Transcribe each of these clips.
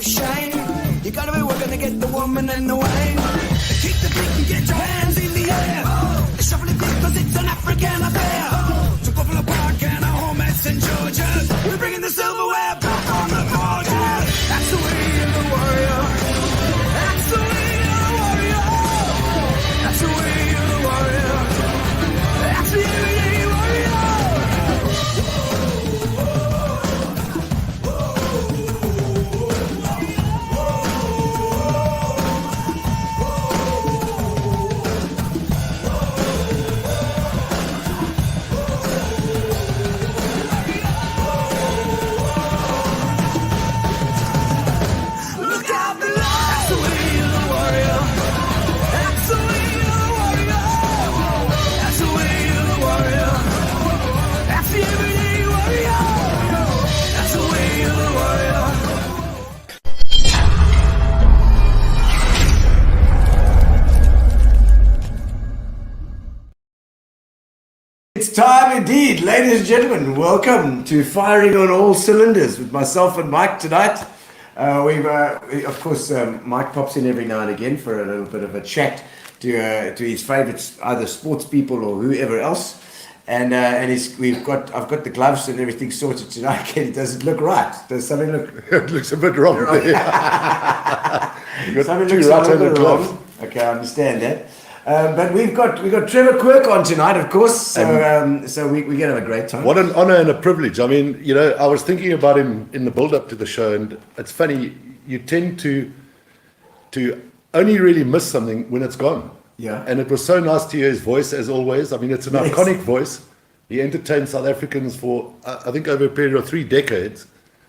shine. You gotta be working to get the woman and the wine. Keep the beat and get your hands in the air. Shuffle it deep cause it's an African affair. To Buffalo Park and our home at St. George's. We're bringing the silverware back on the border. That's the way of the warrior. That's the way of the warrior. That's the way of the warrior. That's the everyday warrior. It's time indeed, ladies and gentlemen. Welcome to Firing on All Cylinders with myself and Mike tonight. Of course, Mike pops in every now and again for a little bit of a chat to his favourites, either sports people or whoever else. And I've got the gloves and everything sorted tonight. Does it look right? Does something look? It looks a bit wrong. Something looks a little bit wrong. Okay, I understand that. But we've got Trevor Quirk on tonight, of course. So we're going to have a great time. What an honour and a privilege. I mean, you know, I was thinking about him in the build-up to the show, and it's funny. You tend to only really miss something when it's gone. Yeah. And it was so nice to hear his voice, as always. I mean, it's an iconic voice. He entertained South Africans for, I think, over a period of 3 decades.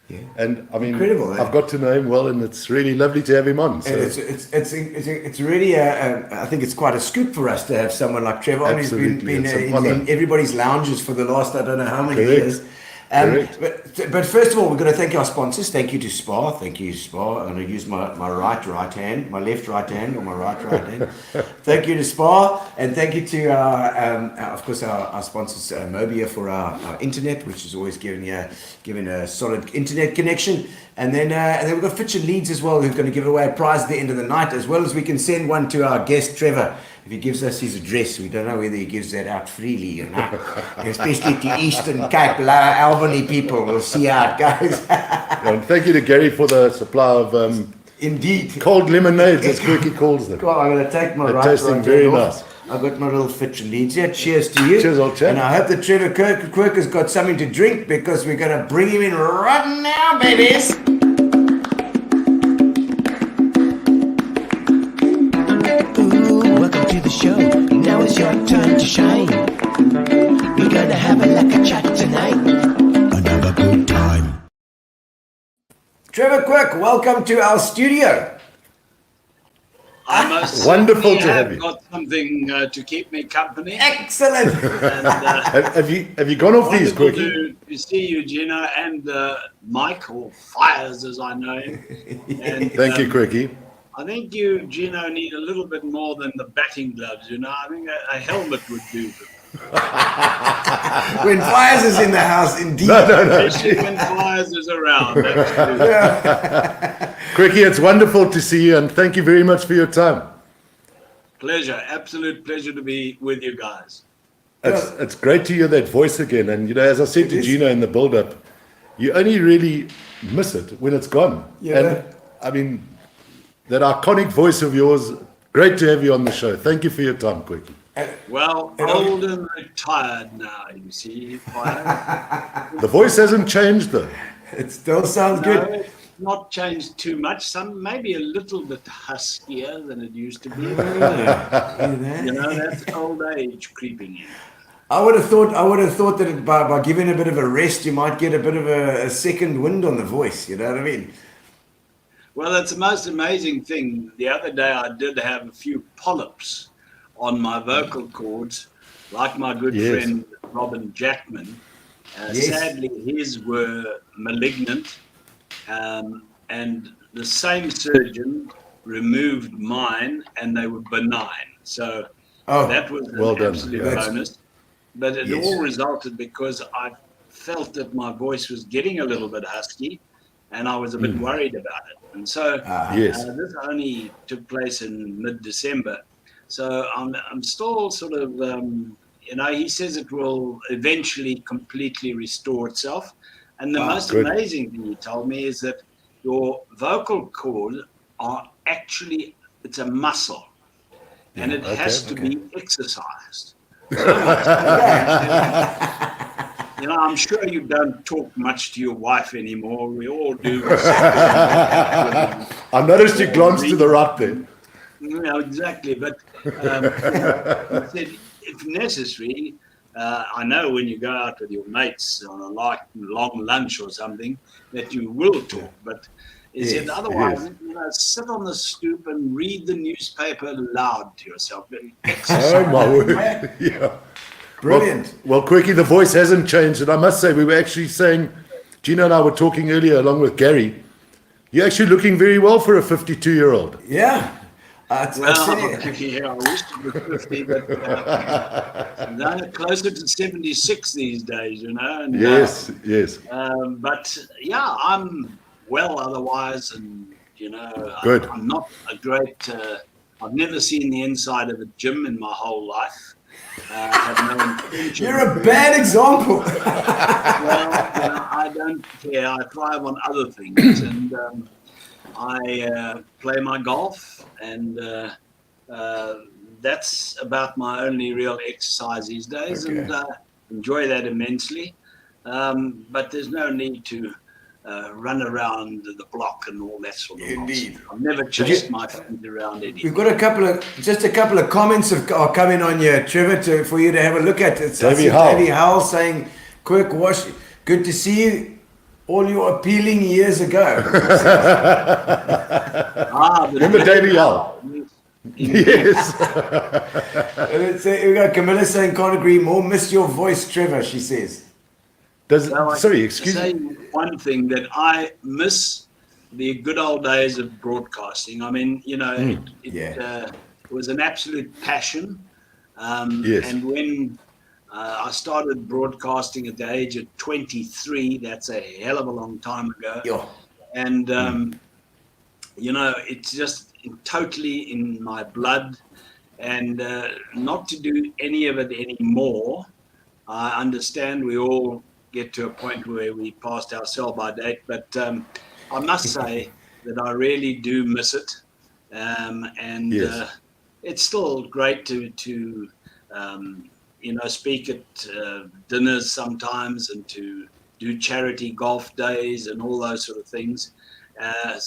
Yeah. And I mean, incredible, I've got to know him well, and it's really lovely to have him on. So. It's really I think it's quite a scoop for us to have someone like Trevor on. He's been in everybody's lounges for the last I don't know how many years. But first of all, we've got to thank our sponsors. Thank you to Spa. Thank you, Spa. I'm going to use my right hand, my left right hand, or my right hand. Thank you to Spa, and thank you to of course our sponsors, Mobia, for our internet, which is always giving a solid internet connection. And then we've got Fitch and Leeds as well, who's going to give away a prize at the end of the night, as well as we can send one to our guest Trevor. If he gives us his address, we don't know whether he gives that out freely, you know. Especially to Eastern Cape, Albany people. We'll see how it goes. And thank you to Gary for the supply of indeed cold lemonades, as Quirky calls them. Well, I'm going to take my right tasting very nice. I've got my little Fitch and Leeds here. Cheers to you. Cheers, old chap. And I hope that Trevor Quirk has got something to drink, because we're going to bring him in right now, babies. Welcome to the show. Now it's your turn to shine. We're gonna have a lekker chat tonight. Another good time. Trevor Quirk, welcome to our studio. I must Wonderful to have you. Got something to keep me company. Excellent. And, have you gone off these, Quirky? To see you, Gino, and Mike, or Fires as I know him. And, Thank you, Quirky. I think you, Gino, need a little bit more than the batting gloves, you know. I think a helmet would do. When Fires is in the house, indeed. No. Especially when Fires is around. Quirky, it's wonderful to see you, and thank you very much for your time. Pleasure, absolute pleasure to be with you guys. It's great to hear that voice again. And, you know, as I said to Gino in the build-up, you only really miss it when it's gone. Yeah. And, I mean, that iconic voice of yours, great to have you on the show. Thank you for your time, Quirky. Well, old and retired now, you see. The voice hasn't changed, though. It still sounds good. It's not changed too much. Some maybe a little bit huskier than it used to be. You know, that's old age creeping in. I would have thought that by giving a bit of a rest, you might get a bit of a second wind on the voice. You know what I mean? Well, that's the most amazing thing. The other day I did have a few polyps on my vocal cords, like my good friend Robin Jackman. Sadly, his were malignant, and the same surgeon removed mine, and they were benign. So that was an absolute bonus. But it all resulted because I felt that my voice was getting a little bit husky, and I was a bit worried about it. And so this only took place in mid-December. So I'm still sort of, he says it will eventually completely restore itself. And the most amazing thing he told me is that your vocal cords are actually, it's a muscle, and it has to be exercised. I'm sure you don't talk much to your wife anymore. We all do. I noticed you glanced to the right there. No, exactly. But he said, if necessary, I know when you go out with your mates on a long lunch or something that you will talk. But he said otherwise, sit on the stoop and read the newspaper loud to yourself. Oh my word! Yeah. Brilliant. Well, Quirky, the voice hasn't changed. And I must say, we were actually saying, Gino and I were talking earlier along with Gary, you're actually looking very well for a 52-year-old. Yeah. I wish it was 50, but they're closer to 76 these days, And, yes. But, yeah, I'm well otherwise. And, Good. I'm not a great... I've never seen the inside of a gym in my whole life. Have no intention. You're a bad example. Well, I don't care. I thrive on other things, and I play my golf, and that's about my only real exercise these days, and enjoy that immensely. But there's no need to run around the block and all that sort of nonsense. I've never chased my friends around anything. We've got a couple of comments are coming on here, Trevor, for you to have a look at. It's Davey Howell saying, Quirk, good to see you. All your appealing years ago. Remember Davey Howell? Yes. We've got Camilla saying, can't agree more. Miss your voice, Trevor, she says. Excuse me. me. One thing that I miss the good old days of broadcasting. I mean, it was an absolute passion. And when I started broadcasting at the age of 23, that's a hell of a long time ago. Yeah. And, it's just totally in my blood, and not to do any of it anymore. I understand we all get to a point where we passed our sell-by date, but I must say that I really do miss it, and it's still great to speak at dinners sometimes, and to do charity golf days and all those sort of things. I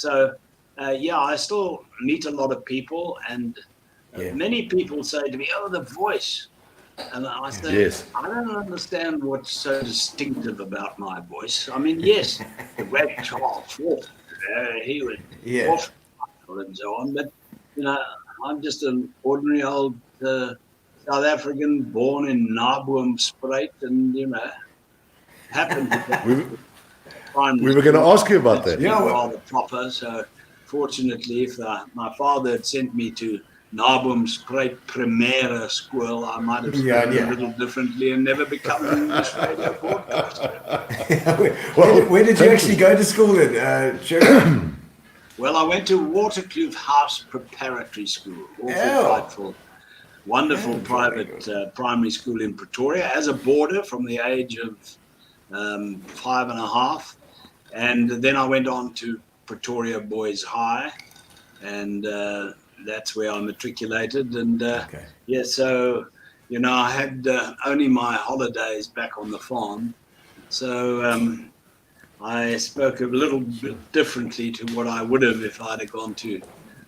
still meet a lot of people, and many people say to me, "Oh, the voice." And I say, I don't understand what's so distinctive about my voice. I mean, yes, the great Charles Wolf, he was awful and so on, but, I'm just an ordinary old South African born in Naboomspruit, and, happened to we were going to ask you about that. Yeah, rather proper. So, fortunately, if my father had sent me to Naboomspruit Primera School, I might have spoken a little differently and never become an English radio broadcaster. Where did you actually go to school then, Trevor? Well, I went to Waterkloof House Preparatory School, delightful, wonderful private primary school in Pretoria, as a boarder from the age of 5.5, and then I went on to Pretoria Boys High, and that's where I matriculated, and so I had only my holidays back on the farm, so I spoke a little bit differently to what I would have if I'd have gone to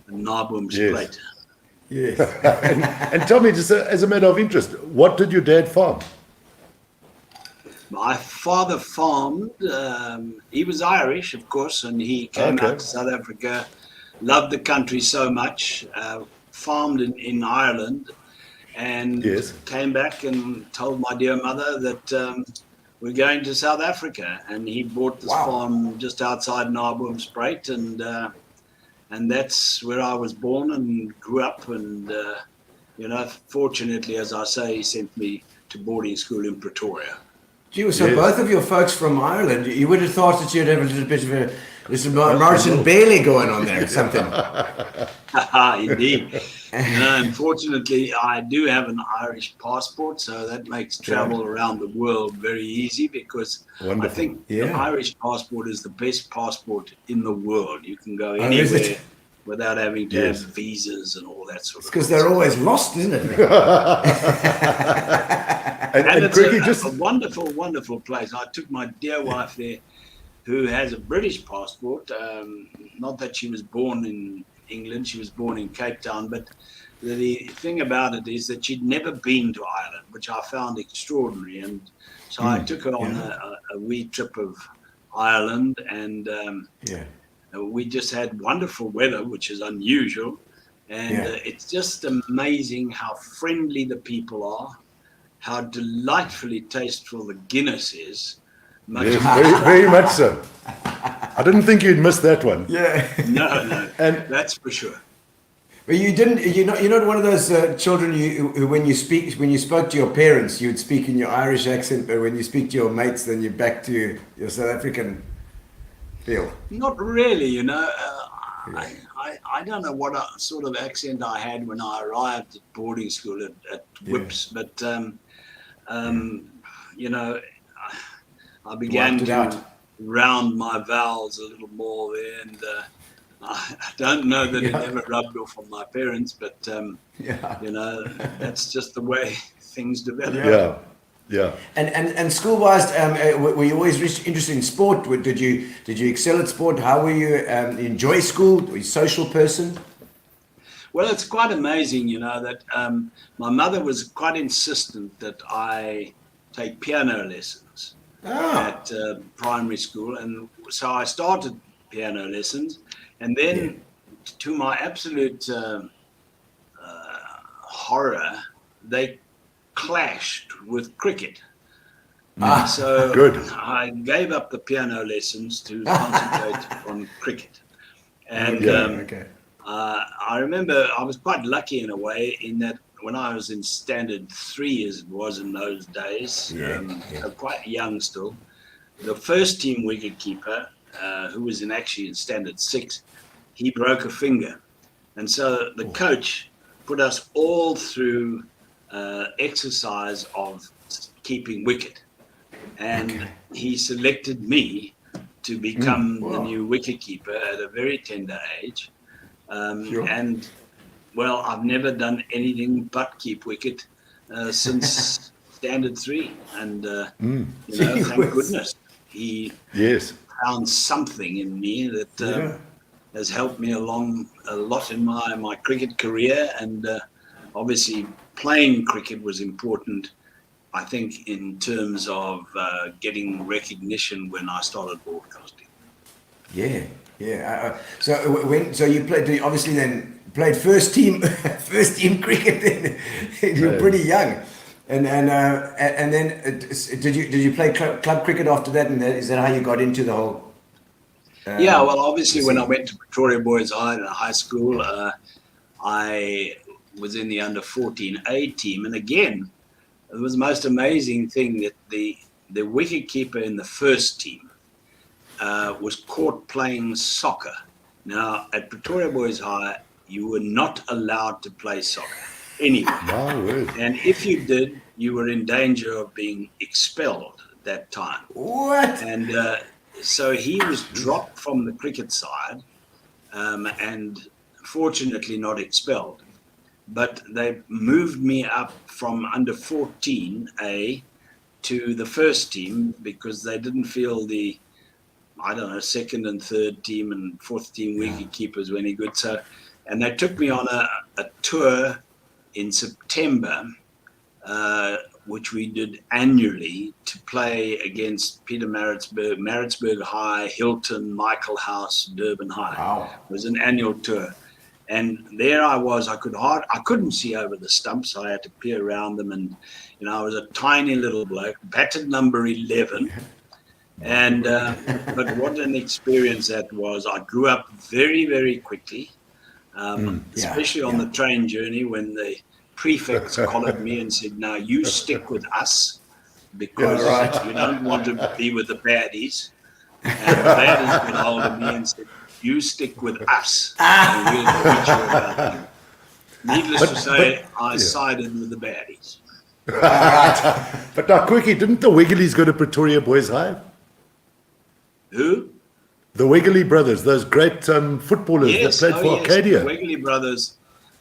Naboomspruit. Yes. And tell me, just as a matter of interest, what did your dad farm? My father farmed. He was Irish, of course, and he came out to South Africa. Loved the country so much, farmed in Ireland, and came back and told my dear mother that we're going to South Africa. And he bought this farm just outside Naboomspruit, and that's where I was born and grew up. And, fortunately, as I say, he sent me to boarding school in Pretoria. Gee, so both of your folks from Ireland, you would have thought that you'd have a little bit of a Martin Bailey going on there, something. Indeed. Unfortunately, I do have an Irish passport, so that makes travel around the world very easy because I think the Irish passport is the best passport in the world. You can go anywhere without having to have visas and all that sort of stuff. Because they're always lost, isn't it? and it's a wonderful, wonderful place. I took my dear wife there, who has a British passport. Not that she was born in England, she was born in Cape Town, but the thing about it is that she'd never been to Ireland, which I found extraordinary. And so I took her on a wee trip of Ireland, and we just had wonderful weather, which is unusual. And it's just amazing how friendly the people are, how delightfully tasteful the Guinness is. Very much so. I didn't think you'd miss that one. Yeah. No, and that's for sure. But you didn't. You're not one of those children who, when you spoke to your parents, you'd speak in your Irish accent, but when you speak to your mates, then you're back to your South African feel. Not really, I don't know what sort of accent I had when I arrived at boarding school at Whips, but I began to round my vowels a little more there, and I don't know that it ever rubbed off on my parents, but that's just the way things develop. Yeah. And school-wise, were you always interested in sport? Did you excel at sport? How were you? Enjoy school? Were you a social person? Well, it's quite amazing, that my mother was quite insistent that I take piano lessons at primary school, and so I started piano lessons, and then to my absolute horror, they clashed with cricket. So I gave up the piano lessons to concentrate on cricket. And I remember I was quite lucky in a way in that when I was in standard 3, as it was in those days, quite young still, the first team wicketkeeper, who was actually in standard 6, he broke a finger. And so the coach put us all through exercise of keeping wicket. And he selected me to become the new wicketkeeper at a very tender age. And well, I've never done anything but keep wicket since standard 3, and thank goodness he found something in me that has helped me along a lot in my cricket career, and obviously playing cricket was important, I think, in terms of getting recognition when I started broadcasting. So you played, obviously then played first team cricket then. You were pretty young, and then did you play club cricket after that? And is that how you got into the whole? Well, obviously when I went to Pretoria Boys High in high school, I was in the under 14A team, and again, it was the most amazing thing that the wicketkeeper in the first team was caught playing soccer. Now, at Pretoria Boys High, you were not allowed to play soccer anywhere. And if you did, you were in danger of being expelled at that time. What? And so he was dropped from the cricket side and fortunately not expelled. But they moved me up from under 14A to the first team because they didn't feel the second and third team and fourth team wicket keepers were any good. So, and they took me on a tour in September, which we did annually to play against Peter Maritzburg High, Hilton, Michael House, Durban High. Wow. It was an annual tour. And there I was, I couldn't see over the stumps. So I had to peer around them. And, I was a tiny little bloke, batted number 11. And but what an experience that was. I grew up very, very quickly, especially on the train journey when the prefects collared me and said, "Now you stick with us." because you don't want to be with the baddies. And the baddies got hold of me and said, "You stick with us, and we'll teach you about you." Needless to say, I sided with the baddies. But now, Quirky, didn't the Wigglies go to Pretoria Boys High? Who? The Wiggly brothers, those great footballers that played for Arcadia. The Wiggly brothers,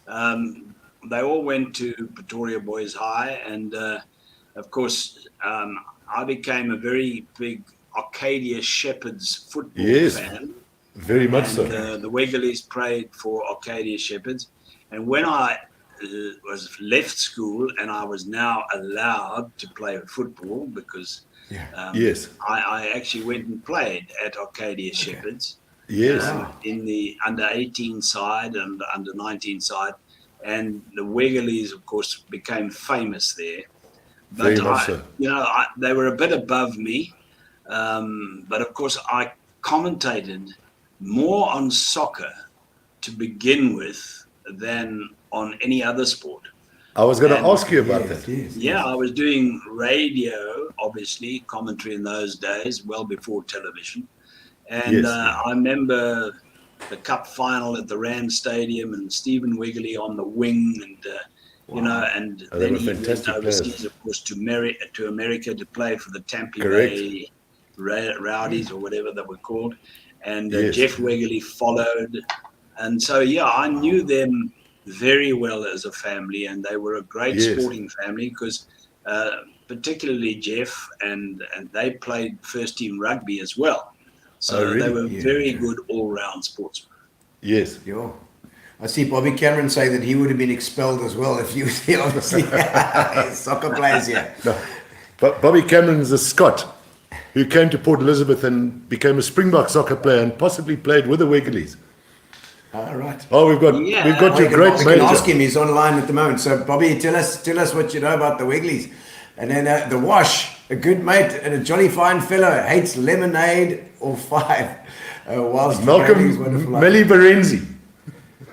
they all went to Pretoria Boys High, and of course, I became a very big Arcadia Shepherds football fan. Very much so. The Wigglies played for Arcadia Shepherds, and when I was left school and I was now allowed to play football because I actually went and played at Arcadia Shepherds in the under 18 side and under 19 side, and the Wigglies of course became famous there, but they were a bit above me, but of course I commentated more on soccer to begin with than on any other sport. I was going to ask you about that. Yeah, I was doing radio, obviously, commentary in those days, well before television. And I remember the cup final at the Rand Stadium and Stephen Wiggly on the wing, and and then he went overseas, of course, to America to play for the Tampa Bay Rowdies or whatever they were called. And Jeff Wiggly followed. And so, I knew them very well as a family, and they were a great sporting family because particularly Jeff and they played first team rugby as well. So they were very good all-round sportsmen. Yes. Yeah. I see Bobby Cameron say that he would have been expelled as well if he was here, obviously. Soccer players here. No. But Bobby Cameron's a Scot who came to Port Elizabeth and became a Springbok soccer player and possibly played with the Wigglies. All right. Oh, we've got your great mate. We can ask him. He's online at the moment. So, Bobby, tell us what you know about the Wigglies. And then the Wash, a good mate and a jolly fine fellow, hates lemonade or five. Whilst Malcolm Melly Berenzi.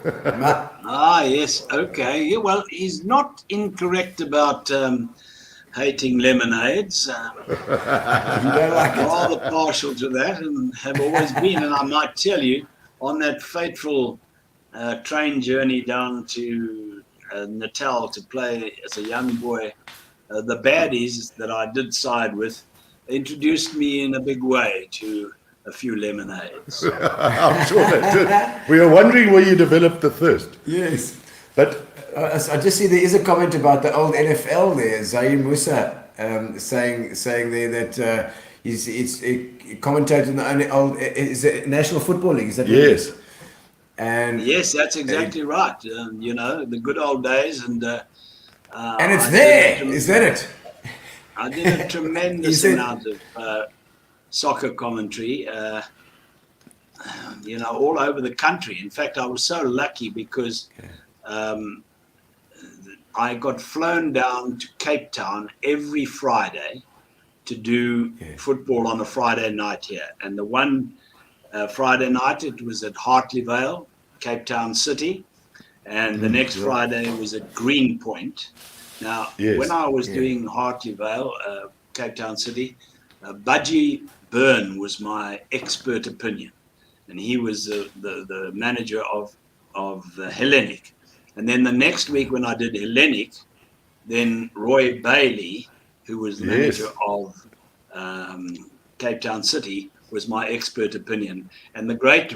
Yes. Okay. Yeah, well, he's not incorrect about hating lemonades. You don't like it. I'm rather partial to that and have always been. And I might tell you, on that fateful train journey down to Natal to play as a young boy, the baddies that I did side with introduced me in a big way to a few lemonades. I'm sure they did. We were wondering where you developed the thirst. Yes. But I just see there is a comment about the old NFL there, Zaire Musa, saying there that he's commentated in the old National Football League. Is that yes? And yes, that's exactly right. The good old days, and it's there. Is that it? I did a tremendous amount of soccer commentary, all over the country. In fact, I was so lucky because I got flown down to Cape Town every Friday to do football on a Friday night here. And the one Friday night, it was at Hartley Vale, Cape Town City. And the next Friday was at Greenpoint. Now, when I was doing Hartley Vale, Cape Town City, Budgie Byrne was my expert opinion. And he was the manager of the Hellenic. And then the next week when I did Hellenic, then Roy Bailey, who was the manager of Cape Town City, was my expert opinion. And the great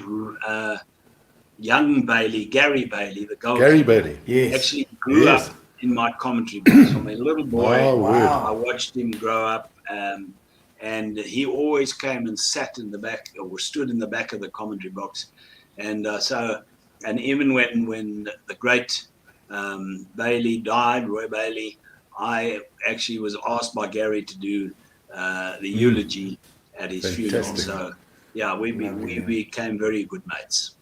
young Bailey, Gary Bailey, the goalkeeper, actually grew up in my commentary box. From a little boy, I watched him grow up, and he always came and sat in the back or stood in the back of the commentary box. And and even when the great Bailey died, Roy Bailey, I actually was asked by Gary to do the eulogy at his funeral. So, we became very good mates.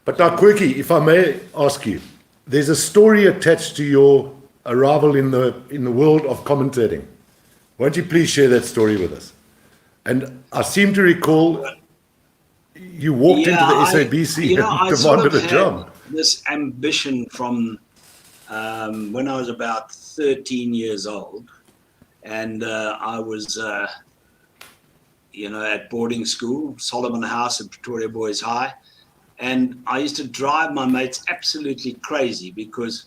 But now, Quirky, if I may ask you, there's a story attached to your arrival in the world of commentating. Won't you please share that story with us? And I seem to recall you walked into the SABC and demanded a job. This ambition from when I was about 13 years old, and I was, at boarding school, Solomon House at Pretoria Boys High, and I used to drive my mates absolutely crazy because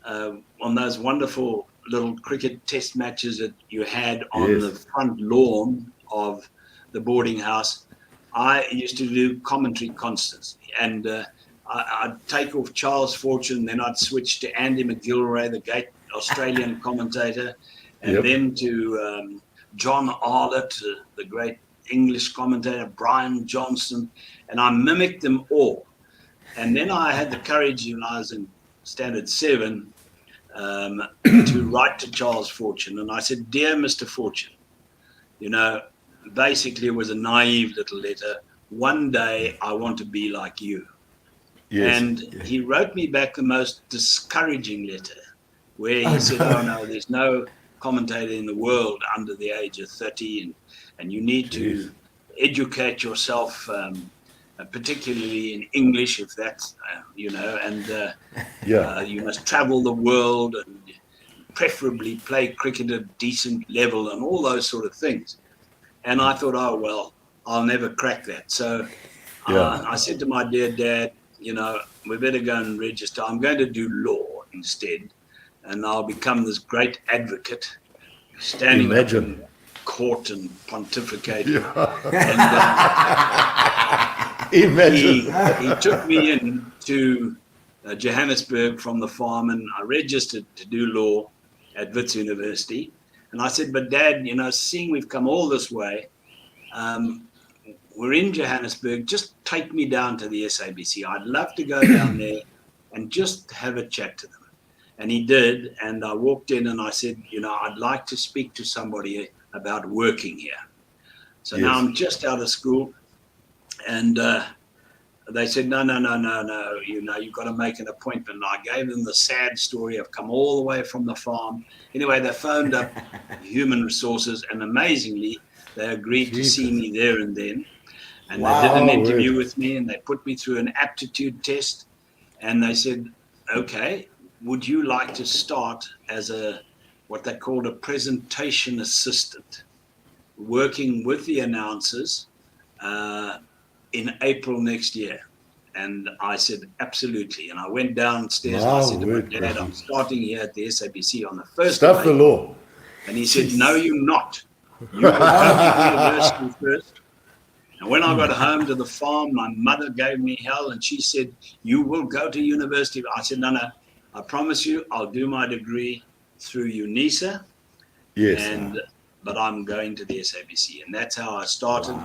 on those wonderful little cricket test matches that you had on the front lawn of the boarding house, I used to do commentary constantly, and I'd take off Charles Fortune, then I'd switch to Andy McGilwray, the great Australian commentator, and then to John Arlott, the great English commentator, Brian Johnson, and I mimicked them all. And then I had the courage when I was in Standard 7 to write to Charles Fortune, and I said, "Dear Mr. Fortune, basically it was a naive little letter. One day I want to be like you." And he wrote me back the most discouraging letter where he said, "Oh no, there's no commentator in the world under the age of 30, and you need to educate yourself, particularly in English, if that's, you must travel the world and preferably play cricket at a decent level," and all those sort of things. And I thought, oh, well, I'll never crack that. So I said to my dear dad, we better go and register. I'm going to do law instead, and I'll become this great advocate, standing up in court and pontificating. And he took me in to Johannesburg from the farm, and I registered to do law at Wits University. And I said, "But Dad, seeing we've come all this way, we're in Johannesburg, just take me down to the SABC. I'd love to go down there and just have a chat to them." And he did, and I walked in and I said, "I'd like to speak to somebody about working here." So now I'm just out of school, and they said, no, you've got to make an appointment. And I gave them the sad story. I've come all the way from the farm. Anyway, they phoned up human resources, and amazingly, they agreed to see me there and then. And they did an interview with me, and they put me through an aptitude test. And they said, "Okay, would you like to start as what they called a presentation assistant, working with the announcers in April next year?" And I said, "Absolutely." And I went downstairs and I said to my dad, "I'm starting here at the SABC on the 1st of April. The law. And he said, "No, you're not. You will go to university first." And when I got home to the farm, my mother gave me hell, and she said, "You will go to university." I said, no, I promise you, I'll do my degree through UNISA. But I'm going to the SABC. And that's how I started.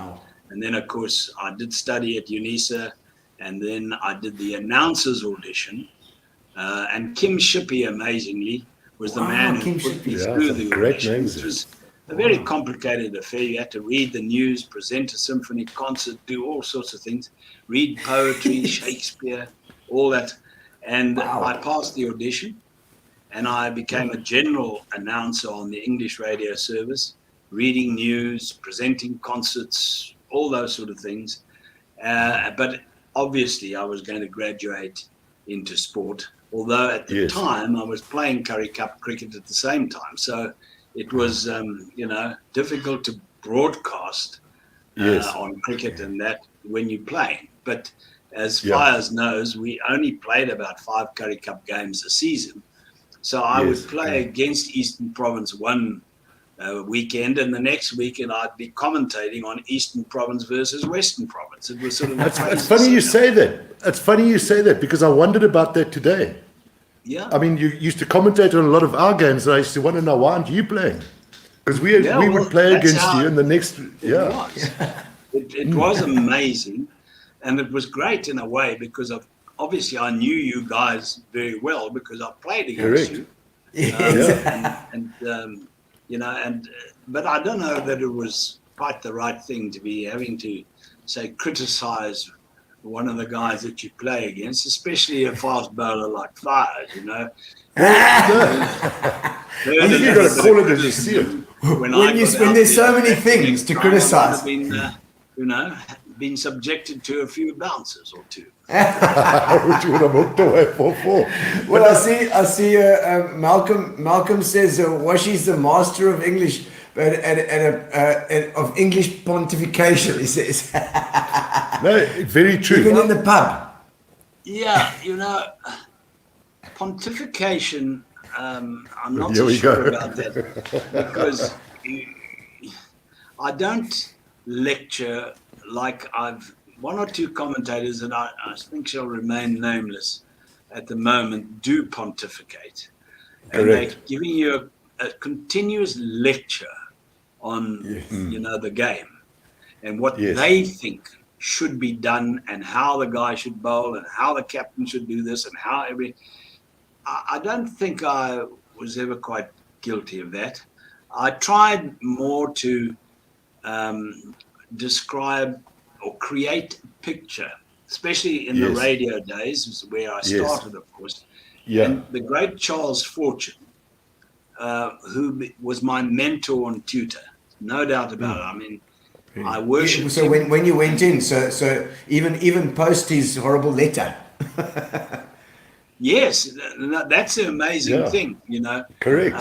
And then, of course, I did study at UNISA, and then I did the announcers audition. And Kim Shippey, amazingly, was the man who put me through the audition. It was a very complicated affair. You had to read the news, present a symphony concert, do all sorts of things, read poetry, Shakespeare, all that. And I passed the audition, and I became a general announcer on the English radio service, reading news, presenting concerts, all those sort of things. But obviously I was going to graduate into sport, although at the time I was playing Currie Cup cricket at the same time. So it was, difficult to broadcast on cricket and that when you play. But as Flyers knows, we only played about 5 Currie Cup games a season. So I would play against Eastern Province one weekend, and the next weekend I'd be commentating on Eastern Province versus Western Province. It was sort of it's funny you say that. It's funny you say that, because I wondered about that today. Yeah. I mean, you used to commentate on a lot of our games, and I used to want to know, why aren't you playing? Because we would play against you in the next... It was amazing, and it was great in a way, because obviously I knew you guys very well because I played against you. But I don't know that it was quite the right thing to be having to, say, criticize one of the guys that you play against, especially a fast bowler like Flyers, You've got to call it as you see it. When there's so many things to criticize. been subjected to a few bounces or two. Which you would have hooked away for. Well, I see. Malcolm says Washi's the master of English, but of English pontification. He says. No, very true. Even in the pub. Yeah, pontification. I'm not so sure about that, because I don't lecture like one or two commentators that I think shall remain nameless at the moment do pontificate. And they're giving you a continuous lecture on, the game and what they think should be done and how the guy should bowl and how the captain should do this and how I don't think I was ever quite guilty of that. I tried more to describe or create a picture, especially in the radio days, where I started, of course. Yeah. And the great Charles Fortune, who was my mentor and tutor, no doubt about it. I mean, I worship. So when you went in, so even post his horrible letter. Yes, that's an amazing thing, Correct.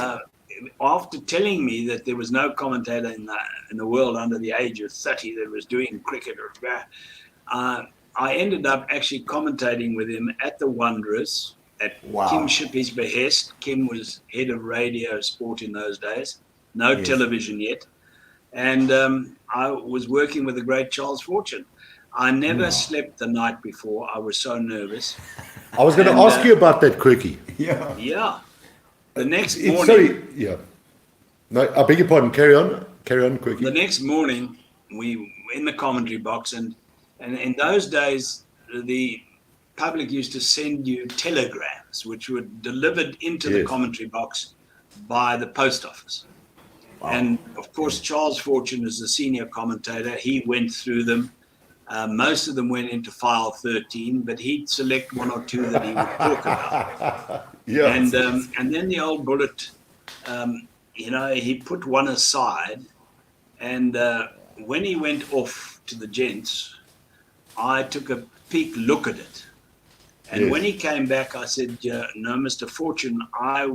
After telling me that there was no commentator in the world under the age of 30 that was doing cricket, I ended up actually commentating with him at the Wanderers at Kim Shippey's behest. Kim was head of radio sport in those days, no television yet. And I was working with the great Charles Fortune. I never slept the night before. I was so nervous. I was going to ask you about that, Quirky. Yeah. The next morning. Sorry. Yeah. No, I beg your pardon. Carry on, Quirky. The next morning, we were in the commentary box, and in those days, the public used to send you telegrams, which were delivered into the commentary box by the post office. Wow. And of course, Charles Fortune is the senior commentator. He went through them. Most of them went into file 13, but he'd select one or two that he would talk about. And then the old bullet, he put one aside, and when he went off to the gents, I took a peek look at it. And when he came back, I said, no, Mr. Fortune, I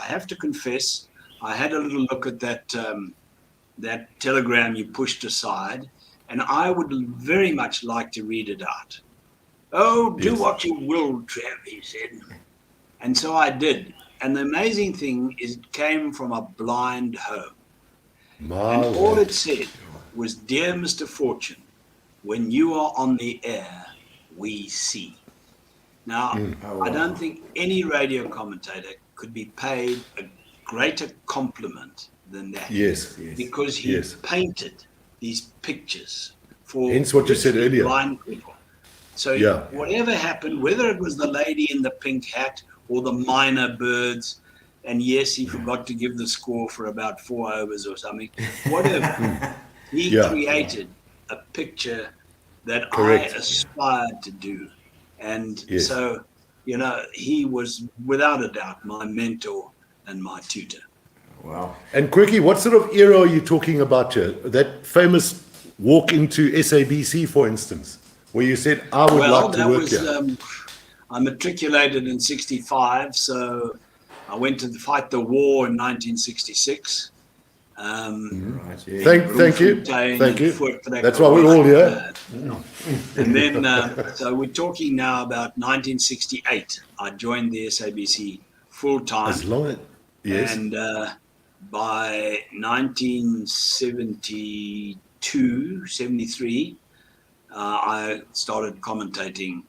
have to confess, I had a little look at that telegram you pushed aside, and I would very much like to read it out. Oh, do what you will, Trev, he said. And so I did. And the amazing thing is it came from a blind home. And all it said was, dear Mr. Fortune, when you are on the air, we see. Now, I don't think any radio commentator could be paid a greater compliment than that. Because he painted these pictures for hence what you said earlier, blind people. So whatever happened, whether it was the lady in the pink hat or the minor birds, and yes, he forgot to give the score for about 4 overs or something, whatever, he created a picture that I aspired to do. And so, he was without a doubt my mentor and my tutor. Wow. And Quirky, what sort of era are you talking about here? That famous walk into SABC, for instance, where you said, I would like to work here. I matriculated in 65, so I went to fight the war in 1966. Thank you. That's why we're all here. And then, so we're talking now about 1968. I joined the SABC full time. As long as, And by 1972, 73, I started commentating.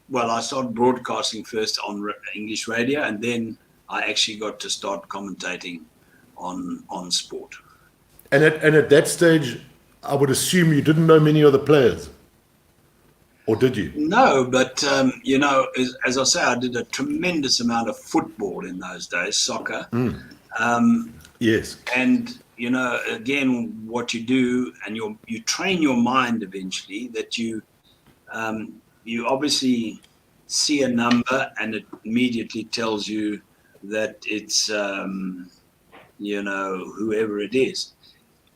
Well, I started broadcasting first on English radio, and then I actually got to start commentating on sport. And at that stage, I would assume you didn't know many of the players, or did you? No, but as I say, I did a tremendous amount of football in those days, soccer. Yes. And again, what you do, and you train your mind eventually that you obviously see a number and it immediately tells you that it's whoever it is.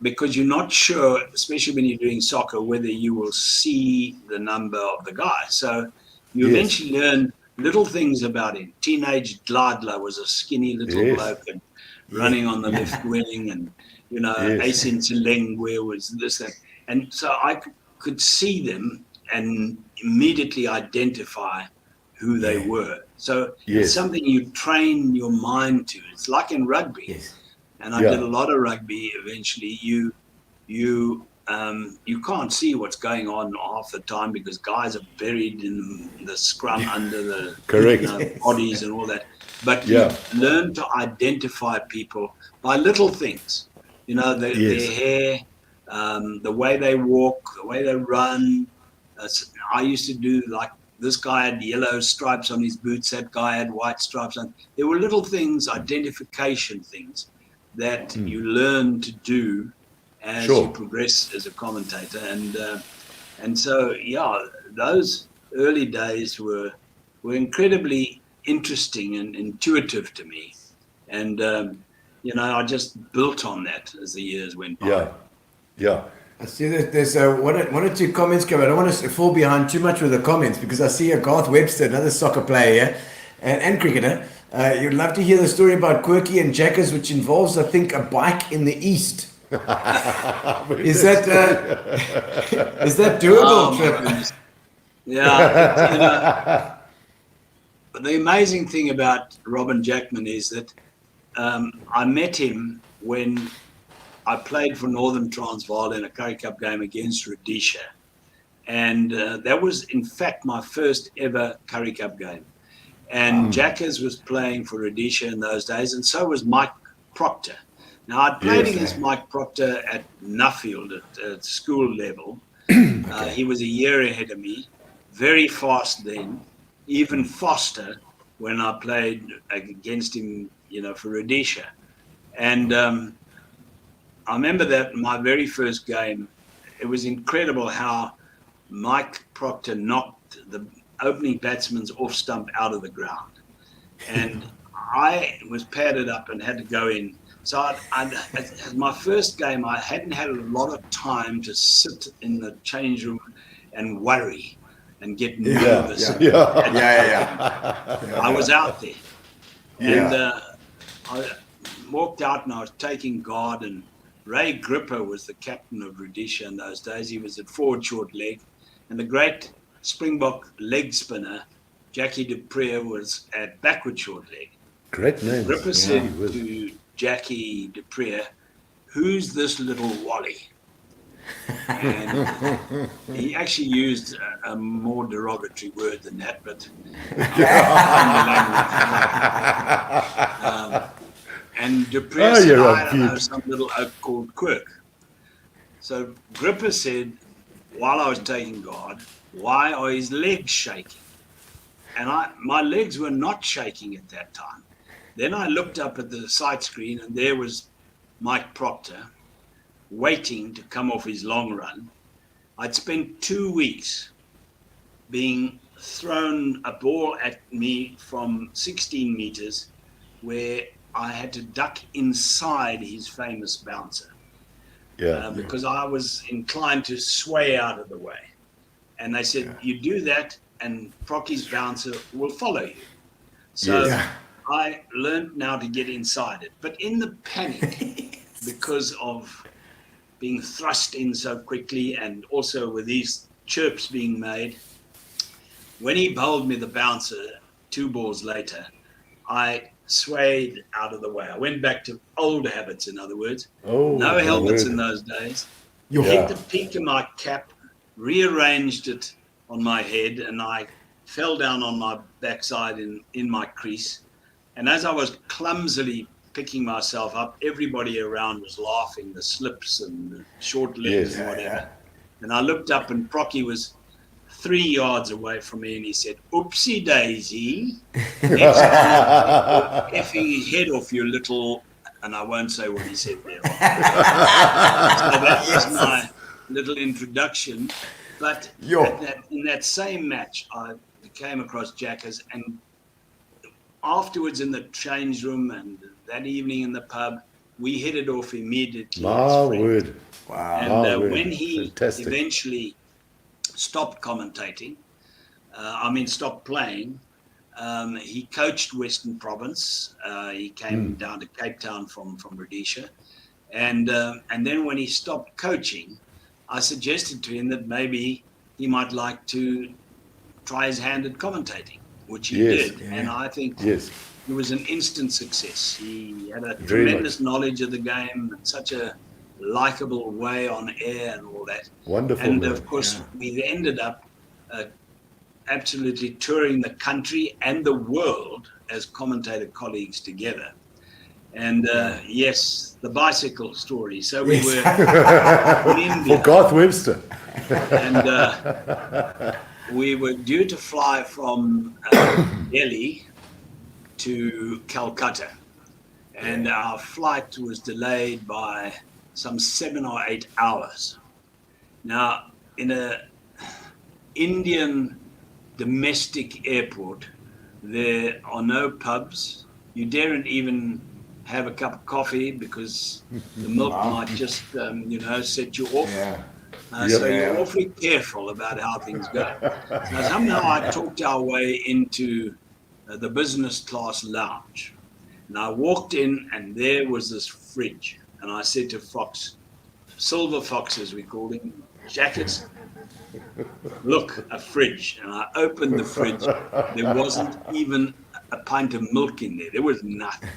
because you're not sure, especially when you're doing soccer, whether you will see the number of the guy. So you eventually learn little things about him. Teenage Gladler was a skinny little bloke and running on the left wing, and Ace in Chilengwe was this, that. And so I could see them and immediately identify who they were. So it's something you train your mind to. It's like in rugby, and I did a lot of rugby. Eventually, you can't see what's going on half the time because guys are buried in the scrum under the bodies and all that. But you learn to identify people by little things. Their hair, the way they walk, the way they run. I used to do like this guy had yellow stripes on his boots, that guy had white stripes on. There were little things, identification things that you learn to do as you progress as a commentator. And so, those early days were incredibly interesting and intuitive to me. And, I just built on that as the years went by. Yeah. I see that there's one or two comments coming. I don't want to fall behind too much with the comments because I see a Garth Webster, another soccer player here, and cricketer. You'd love to hear the story about Quirky and Jackers, which involves, I think, a bike in the East. Is that doable, Trevor? Yeah. The amazing thing about Robin Jackman is that I met him when I played for Northern Transvaal in a Currie Cup game against Rhodesia. And that was, in fact, my first ever Currie Cup game. And Jackers was playing for Rhodesia in those days, and so was Mike Proctor. Now, I'd played against Mike Proctor at Nuffield at school level. He was a year ahead of me, very fast then, even faster when I played against him, for Rhodesia. And I remember that my very first game, it was incredible how Mike Proctor knocked the opening batsman's off stump out of the ground. And I was padded up and had to go in. So as my first game, I hadn't had a lot of time to sit in the change room and worry and get nervous. I was out there. And I walked out and I was taking guard, and Ray Gripper was the captain of Rhodesia in those days. He was at forward short leg. And the great Springbok leg spinner, Jackie du Preez, was at backward short leg. Great name. Gripper said to Jackie du Preez, "Who's this little Wally?" And he actually used a more derogatory word than that, but and du Preez said, "I don't know, some little oak called Quirk." So Gripper said, while I was taking guard, "Why are his legs shaking?" And my legs were not shaking at that time. Then I looked up at the sight screen, and there was Mike Proctor waiting to come off his long run. I'd spent 2 weeks being thrown a ball at me from 16 meters where I had to duck inside his famous bouncer. Because I was inclined to sway out of the way. And they said, "You do that and Procky's bouncer will follow you." So I learned now to get inside it. But in the panic, because of being thrust in so quickly and also with these chirps being made, when he bowled me the bouncer 2 balls later, I swayed out of the way. I went back to old habits, in other words. No helmets in those days. Hit the peak of my cap, rearranged it on my head, and I fell down on my backside in my crease. And as I was clumsily picking myself up, everybody around was laughing, the slips and the short legs and whatever. And I looked up and Procky was 3 yards away from me, and he said, "Oopsie daisy. Next time, effing his head off, you little," and I won't say what he said there. So that was my little introduction. But in that same match, I came across Jackers, and afterwards in the change room and that evening in the pub, we hit it off immediately. My word. Wow. And when he Fantastic. eventually stopped commentating, stopped playing, he coached Western Province. He came down to Cape Town from Rhodesia. And then when he stopped coaching, I suggested to him that maybe he might like to try his hand at commentating, which he did. Yeah. And I think it was an instant success. He had a tremendous knowledge of the game and such a likeable way on air and all that. Wonderful. And of course, we ended up absolutely touring the country and the world as commentator colleagues together. And yes, the bicycle story. So we were in India. For Garth Webster. And we were due to fly from Delhi to Calcutta. And our flight was delayed by some 7 or 8 hours. Now, in an Indian domestic airport, there are no pubs. You daren't even have a cup of coffee because the milk might just, set you off. So you're awfully careful about how things go. So somehow I talked our way into the business class lounge. And I walked in and there was this fridge. And I said to Fox, Silver Fox as we called him, Jackets, look, a fridge. And I opened the fridge. There wasn't even a pint of milk in there. There was nothing.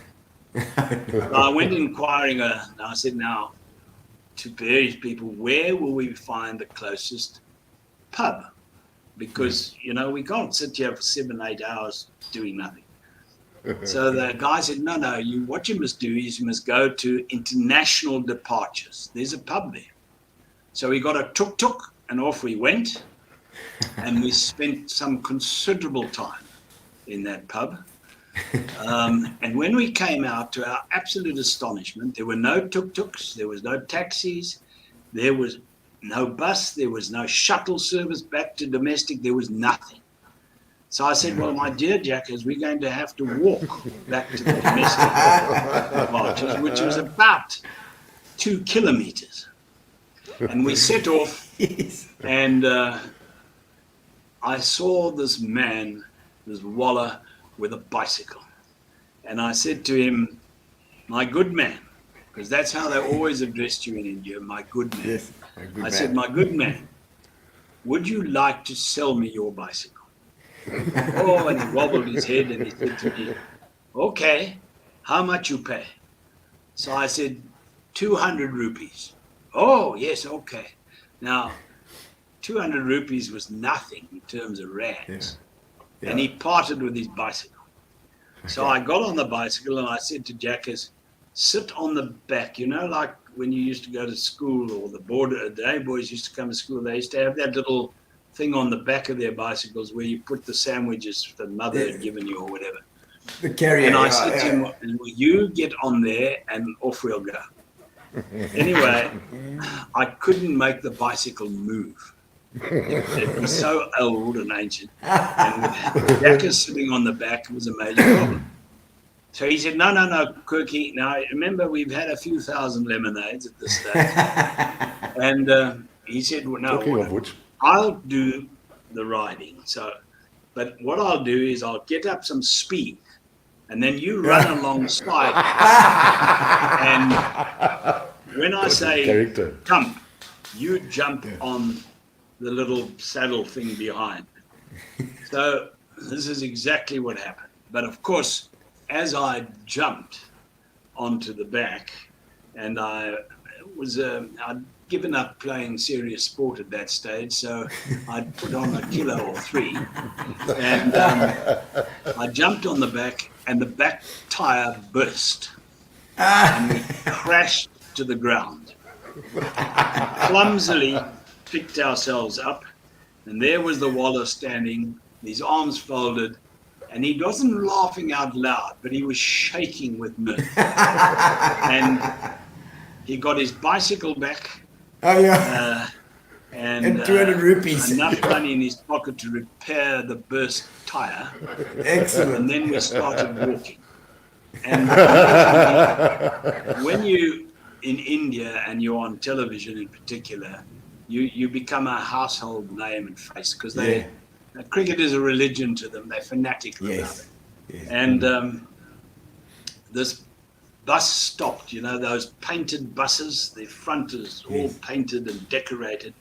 So I went inquiring, and I said, now, to various people, where will we find the closest pub? Because, we can't sit here for 7, 8 hours doing nothing. So the guy said, no, what you must do is you must go to international departures. There's a pub there. So we got a tuk-tuk and off we went. And we spent some considerable time in that pub. And when we came out, to our absolute astonishment, there were no tuk-tuks, there was no taxis, there was no bus, there was no shuttle service back to domestic, there was nothing. So I said, well, my dear Jackers, we're going to have to walk back to the domestic departures, which was about 2 kilometers. And we set off, and I saw this man, this wallah, with a bicycle. And I said to him, my good man, because that's how they always addressed you in India, my good man. Yes, my good man. I said, my good man, would you like to sell me your bicycle? Oh, and he wobbled his head and he said to me, okay, how much you pay? So I said, 200 rupees. Oh, yes, okay. Now, 200 rupees was nothing in terms of rands. Yeah. And he parted with his bicycle. So I got on the bicycle and I said to Jackers, sit on the back, like when you used to go to school, or the day boys used to come to school, they used to have that little thing on the back of their bicycles where you put the sandwiches the mother had given you or whatever. The carrier. And I said to him, you get on there and off we'll go. Anyway, I couldn't make the bicycle move. It was so old and ancient. And with Jackers sitting on the back was a major problem. So he said, no, Quirky. Now, remember, we've had a few thousand lemonades at this stage. And he said, well, no, I'll do the riding. But what I'll do is I'll get up some speed and then you run alongside. And when I say jump, you jump on the little saddle thing behind. So this is exactly what happened. But of course, as I jumped onto the back, and I'd given up playing serious sport at that stage, so I'd put on 1 kilo or 3, and I jumped on the back, and the back tire burst, and we crashed to the ground. Clumsily picked ourselves up, and there was the wallah standing, his arms folded, and he wasn't laughing out loud, but he was shaking with mirth. And he got his bicycle back. Oh, yeah. And 200 rupees. Enough money in his pocket to repair the burst tire. Excellent. And then we started walking. And when you in India and you're on television in particular, you become a household name and face because cricket is a religion to them. They're fanatic about it. Yes. And this bus stopped, you know, those painted buses, the front is all painted and decorated.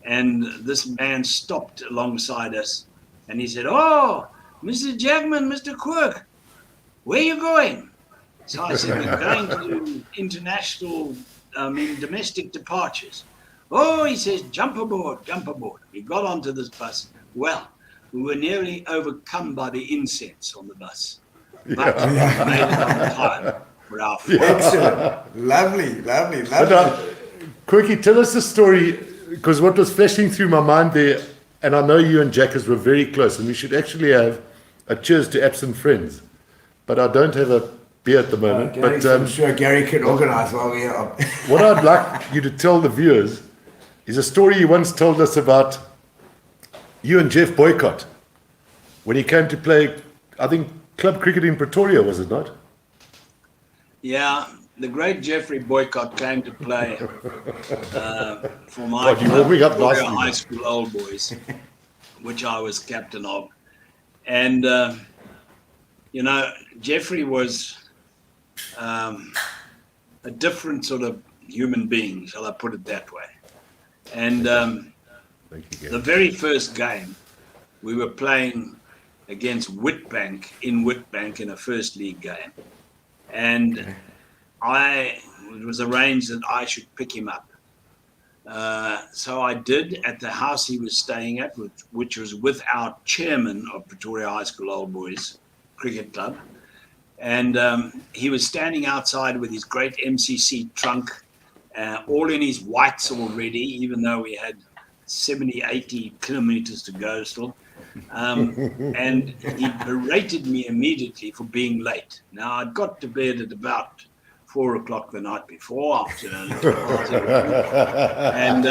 And this man stopped alongside us and he said, "Oh, Mr. Jackman, Mr. Quirk, where are you going?" So I said, "We're going to international, domestic departures." "Oh," he says, "jump aboard, jump aboard." We got onto this bus. Well, we were nearly overcome by the incense on the bus. But we made it on time for our flight. Excellent. Lovely. But, Quirky, tell us the story, because what was flashing through my mind there, and I know you and Jackers were very close, and we should actually have a cheers to absent friends. But I don't have a beer at the moment. But I'm sure Gary can organise while we are. What I'd like you to tell the viewers is a story you once told us about you and Jeff Boycott when he came to play, I think, club cricket in Pretoria, was it not? Yeah, the great Jeffrey Boycott came to play for my Pretoria High School Old Boys, which I was captain of. And, you know, Jeffrey was a different sort of human being, shall I put it that way. And the very first game, we were playing against Witbank in a first league game. And it was arranged that I should pick him up. So I did at the house he was staying at, which was with our chairman of Pretoria High School Old Boys Cricket Club. And he was standing outside with his great MCC trunk, all in his whites already, even though we had 70, 80 kilometers to go still. And he berated me immediately for being late. Now, I'd got to bed at about 4 o'clock the night before, after and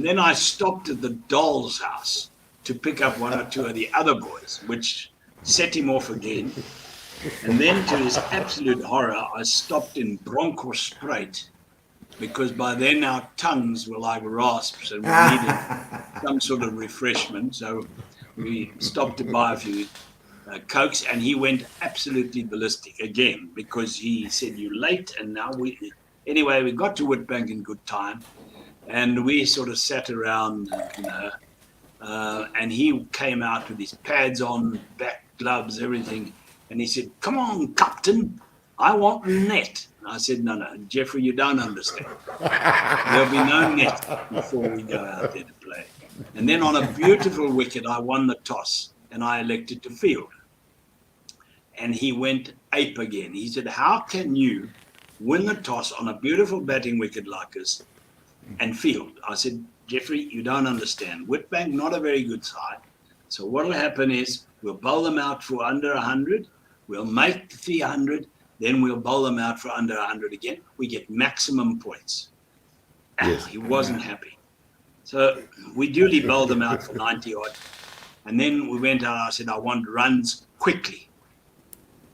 then I stopped at the doll's house to pick up one or two of the other boys, which set him off again. And then, to his absolute horror, I stopped in Bronkhorstspruit, because by then our tongues were like rasps and we needed some sort of refreshment. So we stopped to buy a few Cokes, and he went absolutely ballistic again because he said, "You're late." And now anyway, we got to Witbank in good time, and we sort of sat around, and he came out with his pads on, back gloves, everything. And he said, "Come on, Captain, I want net." I said, no, Jeffrey, you don't understand. There'll be no net before we go out there to play. And then on a beautiful wicket, I won the toss and I elected to field. And he went ape again. He said, "How can you win the toss on a beautiful batting wicket like this and field?" I said, "Jeffrey, you don't understand. Witbank, not a very good side. So what'll happen is we'll bowl them out for under 100. We'll make 300. Then we'll bowl them out for under 100 again. We get maximum points." Yes. He wasn't happy. So we duly bowled them out for 90 odd. And then we went out. I said, "I want runs quickly."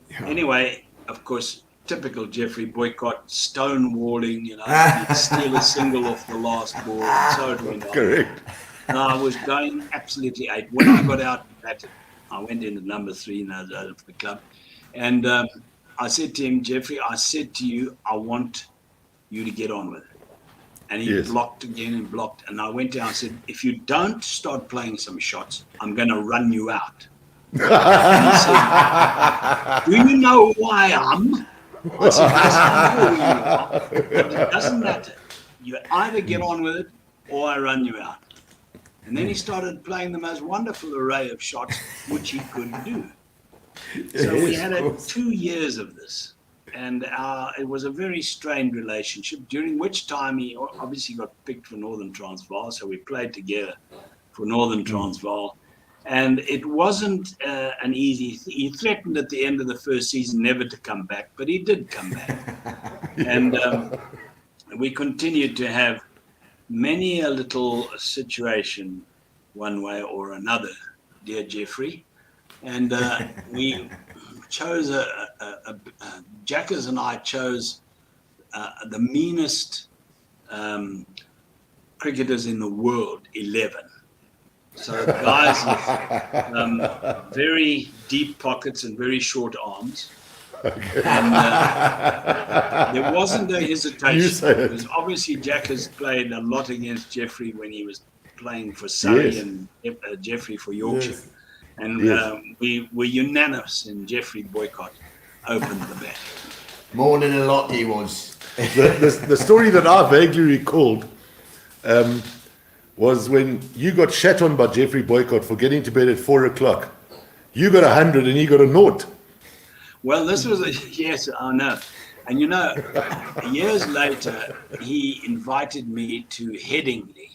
Yeah. Anyway, of course, typical Jeffrey Boycott, stonewalling, he'd steal a single off the last ball. So it went on. Correct. And I was going absolutely ape. When I got out and batted, I went into number 3 of the club. And I said to him, "Jeffrey, I said to you, I want you to get on with it." And he blocked again and blocked. And I went down and said, "If you don't start playing some shots, I'm going to run you out." And he said, "Do you know who I am?" I said, "Yes, I know who you are, but it doesn't matter. You either get on with it or I run you out." And then he started playing the most wonderful array of shots, which he could do. So we had 2 years of this, and it was a very strained relationship, during which time he obviously got picked for Northern Transvaal, so we played together for Northern Transvaal. And it wasn't an easy he threatened at the end of the first season never to come back, but he did come back. And we continued to have many a little situation one way or another, dear Jeffrey. And we chose Jackers and I chose the meanest cricketers in the world, 11. So guys with very deep pockets and very short arms. Okay. And there wasn't a hesitation, because obviously Jackers played a lot against Jeffrey when he was playing for Surrey, and Jeffrey for Yorkshire. Yes. And we were unanimous in Jeffrey Boycott opened the bat. More than a lot he was. The story that I vaguely recalled was when you got shat on by Jeffrey Boycott for getting to bed at 4 o'clock. You got 100 and he got a 0. Well, this was yes, I know. And you know, years later, he invited me to Headingley,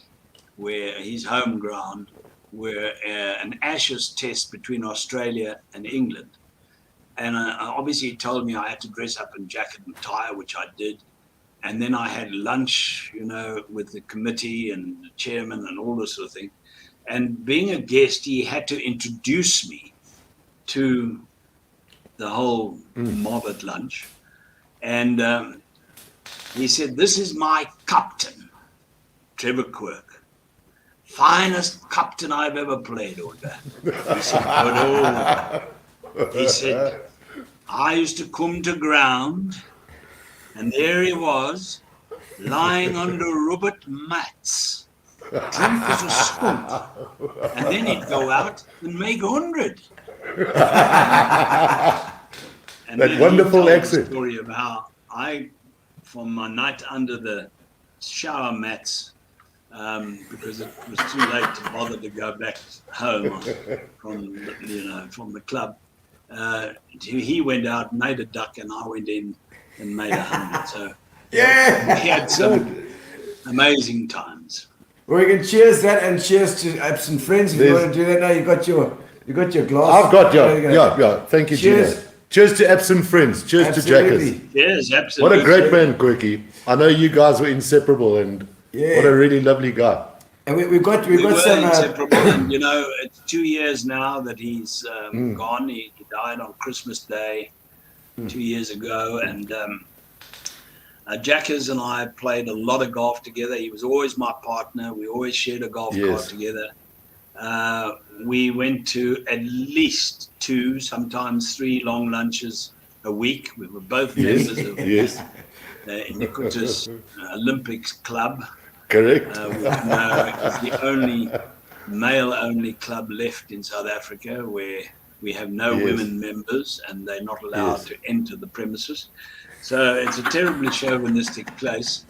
where his home ground, where an Ashes test between Australia and England. And obviously he told me I had to dress up in jacket and tie, which I did. And then I had lunch, you know, with the committee and the chairman and all this sort of thing. And being a guest, he had to introduce me to the whole mob at lunch. And he said, "This is my captain, Trevor Quirk. Finest captain I've ever played under." He said, he said, "I used to come to ground, and there he was, lying under rubber mats, drunk as a skunk, and then he'd go out and make 100. And that wonderful exit. The story of how I, from my night under the shower mats, because it was too late to bother to go back home from the club. He went out, made a duck, and I went in and made 100. So we had some amazing times. Well, we can cheers that and cheers to absent friends. If you want to do that now, you got your glass. I've got yeah. Thank you, cheers. Gino. Cheers to absent friends. Cheers to Jackers. Yes, absolutely. What a great man, Quirky. I know you guys were inseparable, and what a really lovely guy. And we got some inseparable. And, you know, it's 2 years now that he's gone. He died on Christmas Day 2 years ago, and Jackers and I played a lot of golf together. He was always my partner. We always shared a golf cart together. We went to at least 2, sometimes 3 long lunches a week. We were both members of the Iniquitous Olympics Club. Correct. It's the only male-only club left in South Africa where we have no women members, and they're not allowed to enter the premises. So it's a terribly chauvinistic place.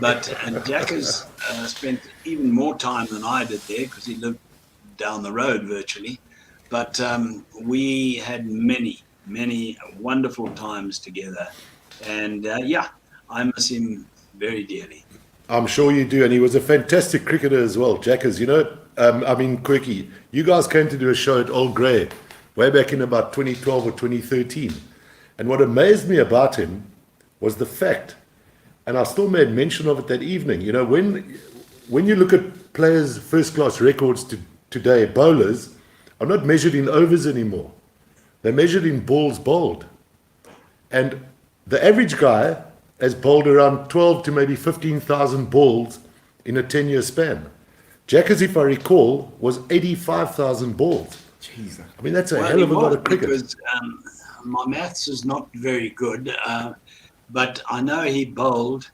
But Jackers spent even more time than I did there, because he lived down the road virtually. But we had many wonderful times together. And I miss him very dearly. I'm sure you do. And he was a fantastic cricketer as well, Jackers. You know, Quirky, you guys came to do a show at Old Grey way back in about 2012 or 2013. And what amazed me about him was the fact, and I still made mention of it that evening, you know, when you look at players' first-class records today, bowlers are not measured in overs anymore. They're measured in balls bowled. And the average guy has bowled around 12 to maybe 15,000 balls in a 10-year span. Jackers, if I recall, was 85,000 balls. Jesus. I mean, that's a hell of a lot of cricket. Because, my maths is not very good, but I know he bowled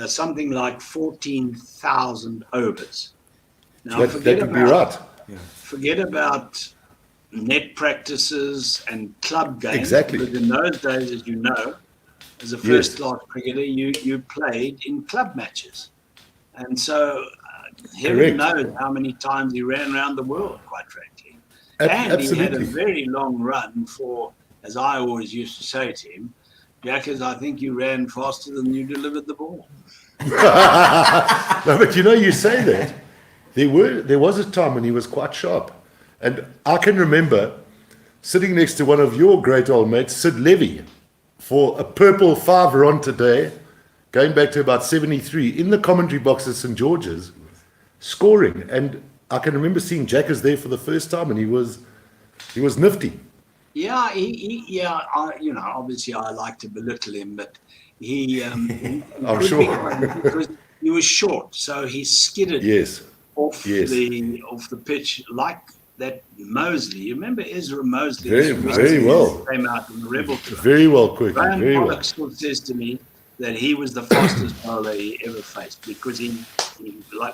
something like 14,000 overs. Now, that could be right. Forget about net practices and club games. Exactly. Because in those days, as you know, as a first-class cricketer, you played in club matches. And so heaven knows how many times he ran around the world, quite frankly. And Absolutely. he had a very long run for, as I always used to say to him, Jackers, I think you ran faster than you delivered the ball. No, but you know, you say that. There was a time when he was quite sharp. And I can remember sitting next to one of your great old mates, Sid Levy, for a purple 5 today, going back to about 73, in the commentary box at St. George's, scoring. And I can remember seeing Jackers there for the first time, and he was nifty. Yeah, yeah. Obviously, I like to belittle him, but he I'm could be sure. funny because he was short, so he skidded Yes. off Yes. the pitch like that. Mosley, you remember Ezra Mosley? Very well. Came out in the Rebel Tour. Very well, Quirky. Graham Very well. Pollock still says to me that he was the fastest bowler he ever faced because he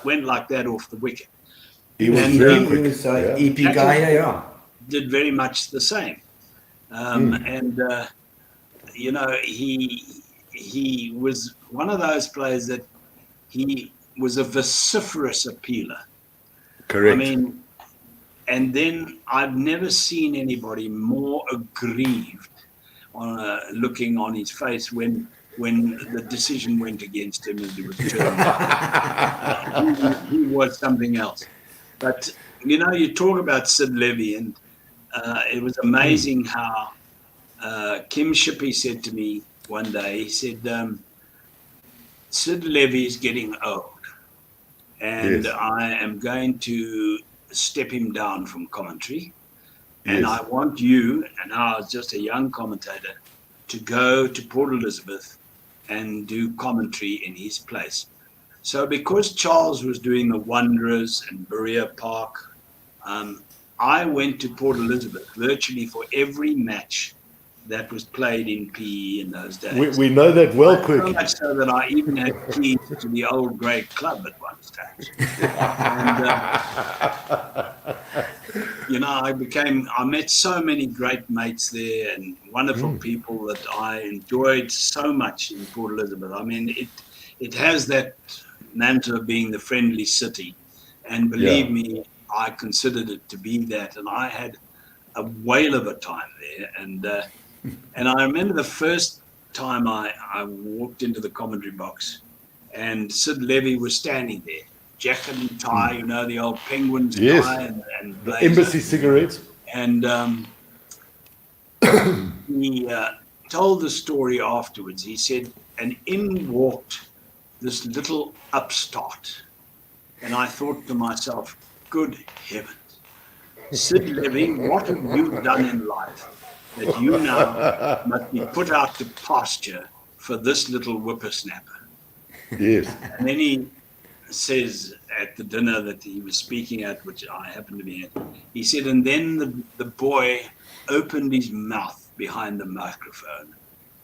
went like that off the wicket. He was And very he quick. was Yeah. EP guy, yeah. Did very much the same. And he was one of those players that he was a vociferous appealer. Correct. I mean, and then I've never seen anybody more aggrieved looking on his face when the decision went against him and it was turned. He was something else. But you talk about Sid Levy, and it was amazing how Kim Shippey said to me one day, he said, Sid Levy is getting old, and Yes. I am going to step him down from commentary. And Yes. I want you, and I was just a young commentator, to go to Port Elizabeth and do commentary in his place. So because Charles was doing the Wanderers and Berea Park, I went to Port Elizabeth virtually for every match that was played in PE in those days. We know that well, So Quirky. much so that I even had keys to the old grey club at one stage. And, I met so many great mates there and wonderful people that I enjoyed so much in Port Elizabeth. I mean, it has that mantle of being the friendly city. And believe me, I considered it to be that. And I had a whale of a time there. And I remember the first time I walked into the commentary box and Sid Levy was standing there, jacket and tie, the old Penguins tie and The blazer. embassy cigarettes. And he told the story afterwards. He said, and in walked this little upstart. And I thought to myself, good heavens, Sid Levy, what have you done in life that you now must be put out to pasture for this little whippersnapper? Yes. And then he says at the dinner that he was speaking at, which I happened to be at, he said, and then the boy opened his mouth behind the microphone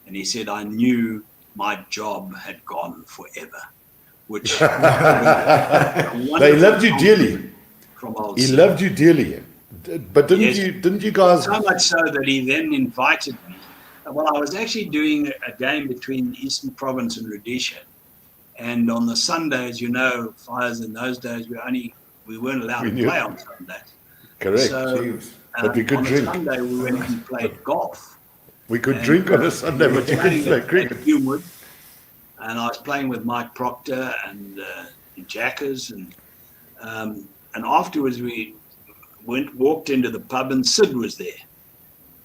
and he said, I knew my job had gone forever, which They loved you dearly. From old He Sid. loved you dearly. But Yes. didn't you guys? So much so that he then invited me. Well, I was actually doing a game between Eastern Province and Rhodesia. And on the Sundays, Fires in those days, we weren't allowed to play on Sundays. Correct. So But we could on drink. a Sunday, we went and played golf. We could drink on a Sunday, but you couldn't play cricket. At Humewood. And I was playing with Mike Proctor and Jackers. And afterwards, we walked into the pub and Sid was there.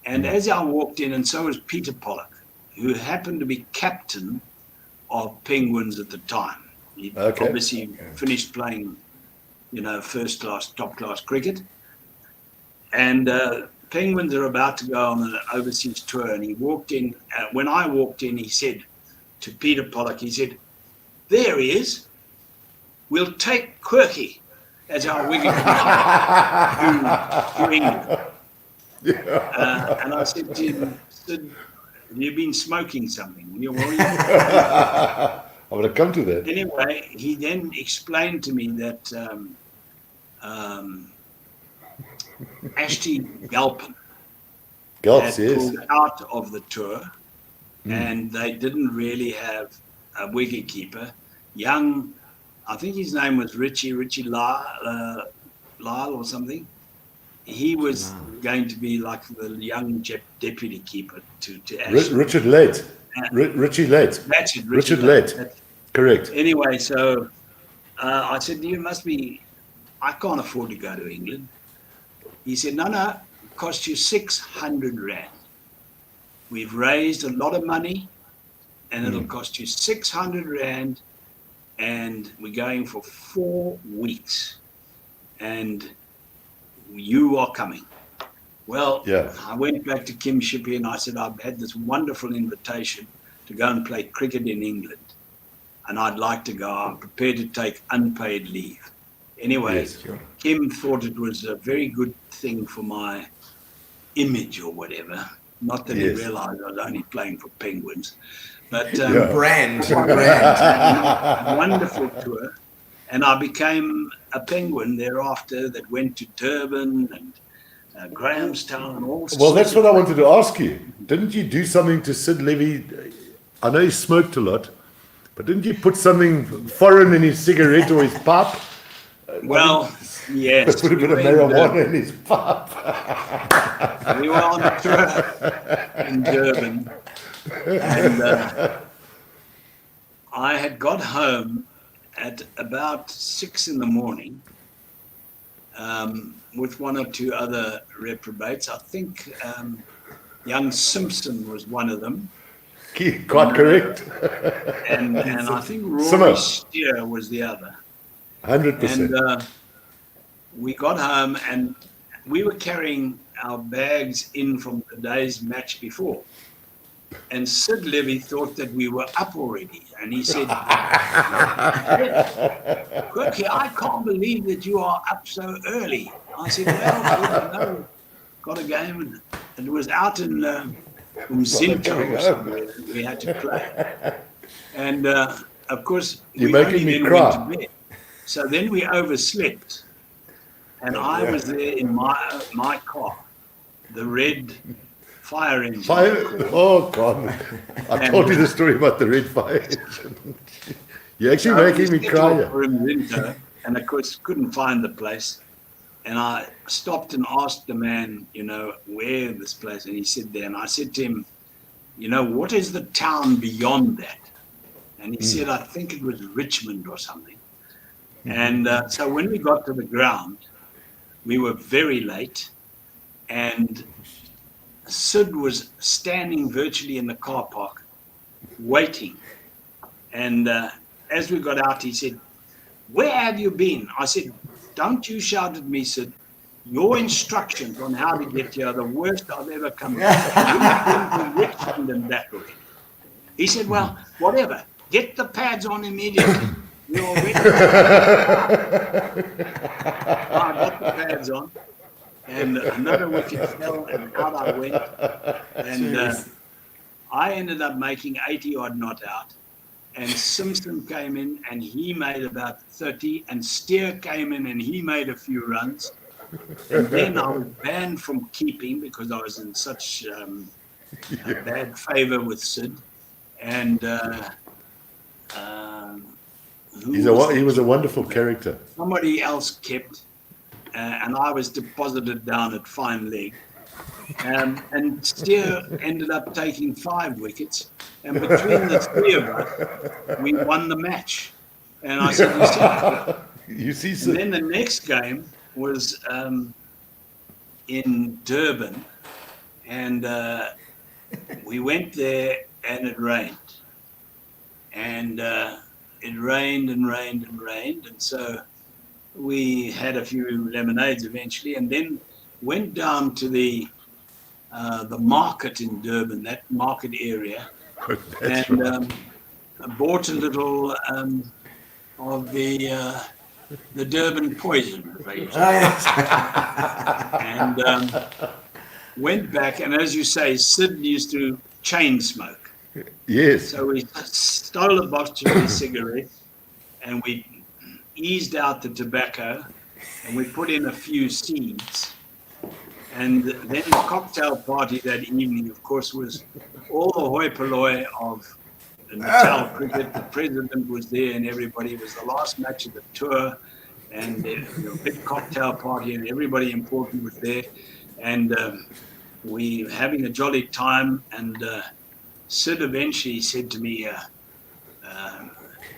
And as I walked in, and so was Peter Pollock, who happened to be captain of Penguins at the time. He obviously finished playing, first class, top class cricket. And Penguins are about to go on an overseas tour. And he walked in. When I walked in, he said to Peter Pollock, he said, there he is. We'll take Quirky as our wicket-keeper to England. And I said to him, Sid, have you been smoking something? I'm going to come to that. Anyway, he then explained to me that Ashton Galpin had pulled out of the tour and they didn't really have a wicket-keeper. Young, I think his name was Richie Lyle or something. He was going to be like the young deputy keeper to Ashton. Richard Late. Richie Late. That's it. Richard Late. Correct. Anyway, so I said, I can't afford to go to England. He said, no, it cost you 600 Rand. We've raised a lot of money and it'll cost you 600 Rand and we're going for 4 weeks and you are coming. Well, Yeah. I went back to Kim Shippey and I said, I've had this wonderful invitation to go and play cricket in England. And I'd like to go. I'm prepared to take unpaid leave. Anyway, Yes, sure. Kim thought it was a very good thing for my image or whatever. Not that Yes. he realized I was only playing for Penguins. But Brand. wonderful tour. And I became a Penguin thereafter that went to Durban and Grahamstown and all sorts. Well, that's what I wanted to ask you. Didn't you do something to Sid Levy? I know he smoked a lot, but didn't you put something foreign in his cigarette or his pipe? Well, yes. Put a bit of marijuana in his pipe. We were on the tour in Durban, and I had got home at about 6 a.m. With one or two other reprobates. I think young Simpson was one of them. Quite correct. And I think Simmer. Rory Steer was the other. 100%. And we got home and we were carrying our bags in from the day's match before. And Sid Levy thought that we were up already. And he said, Quirky, I can't believe that you are up so early. I said, well, no, got a game. And it was out in Umzinto or somewhere that we had to play. And, of course, You're we making only me then cry. went to bed. So then we overslept. And I was there in my car, the red fire engine. Oh, God. I told you the story about the red fire engine. You're actually making me cry. And of course, couldn't find the place. And I stopped and asked the man, where this place, and he said there. And I said to him, what is the town beyond that? And he said, I think it was Richmond or something. And so when we got to the ground, we were very late, and Sid was standing virtually in the car park, waiting. And as we got out, he said, where have you been? I said, don't you shout at me, Sid. Your instructions on how to get here are the worst I've ever come across. You've been to Richmond and back already. He said, well, whatever. Get the pads on immediately. You're ready. I got the pads on. And another wicket fell, and out I went. And I ended up making 80-odd not out. And Simpson came in, and he made about 30. And Steer came in, and he made a few runs. And then I was banned from keeping because I was in such bad favour with Sid. And he was a wonderful character. Somebody else kept. And I was deposited down at fine leg. And Steer ended up taking 5 wickets. And between the three of us, we won the match. And I said, you see, and then the next game was in Durban. And we went there and it rained. And it rained and rained and rained. And so we had a few lemonades eventually, and then went down to the market in Durban, that market area, and bought a little of the Durban poison, and went back. And as you say, Sid used to chain smoke. Yes. So we stole a box of his cigarettes, and we eased out the tobacco, and we put in a few seeds. And then the cocktail party that evening, of course, was all the hoi polloi of the Natal cricket. The president was there and everybody. It was the last match of the tour, and the big cocktail party, and everybody important was there. And we were having a jolly time, and Sid eventually said to me,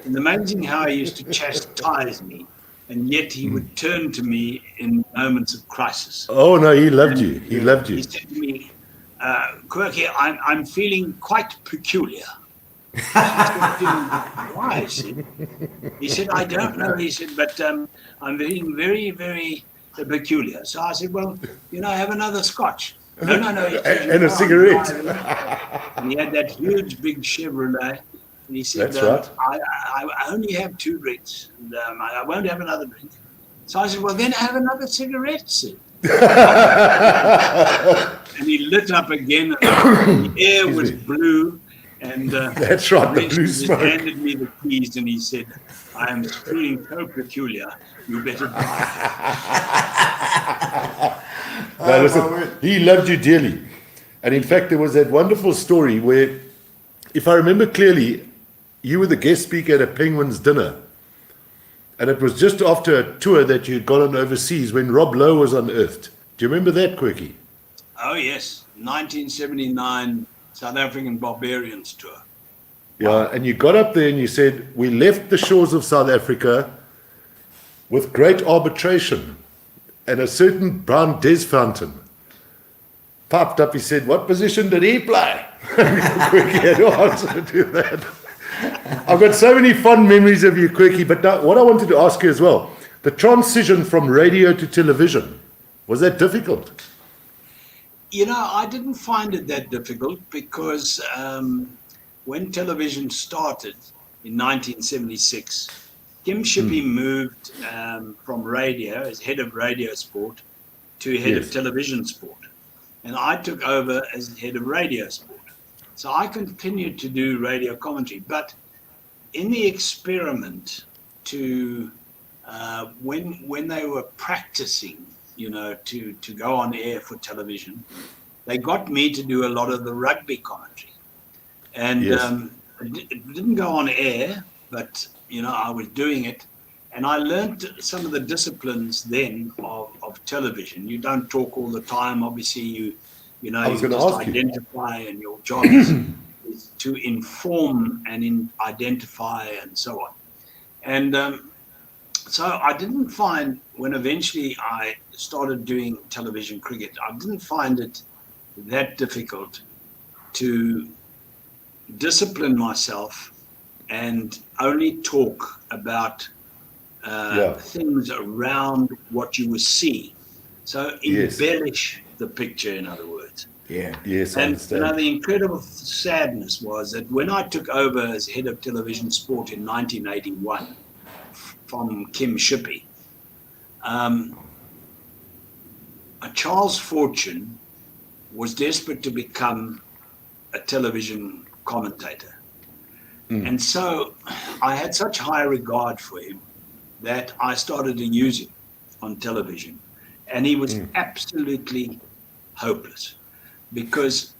it's amazing how he used to chastise me, and yet he would turn to me in moments of crisis. Oh, no, he loved you. He loved you. He said to me, Quirky, I'm feeling quite peculiar. I said to him, why? He said, I don't know. He said, but I'm feeling very, very peculiar. So I said, well, have another scotch. No. And a cigarette. And he had that huge, big Chevrolet. And he said, That's right. I only have 2 drinks. And I won't have another drink. So I said, well, then have another cigarette, sir. And he lit up again. And the air was blue. And that's right, the blue smoke. He handed me the keys and he said, I am feeling so peculiar. You better drive. Now, listen, he loved you dearly. And in fact, there was that wonderful story where, if I remember clearly, you were the guest speaker at a Penguins dinner. And it was just after a tour that you'd gone on overseas when Rob Lowe was unearthed. Do you remember that, Quirky? Oh, yes. 1979 South African Barbarians tour. Yeah, and you got up there and you said, we left the shores of South Africa with great arbitration, and a certain Brown Des Fountain popped up. He said, what position did he play? Quirky had to answer to that. I've got so many fond memories of you, Quirky, but now, what I wanted to ask you as well, the transition from radio to television, was that difficult? I didn't find it that difficult because when television started in 1976, Kim Shippey moved from radio as head of radio sport to head of television sport. And I took over as head of radio sport. So I continued to do radio commentary. But in the experiment to when they were practicing, to go on air for television, they got me to do a lot of the rugby commentary. And it didn't go on air, but, I was doing it. And I learned some of the disciplines then of television. You don't talk all the time. Obviously, you just identify, and your job is to inform and identify and so on. And so I didn't find, when eventually I started doing television cricket, I didn't find it that difficult to discipline myself and only talk about things around what you were seeing. So embellish the picture, in other words. Yeah. Yes, I And understand. the incredible sadness was that when I took over as head of television sport in 1981 from Kim Shippey, Charles Fortune was desperate to become a television commentator. And so I had such high regard for him that I started to use him on television. And he was absolutely hopeless because,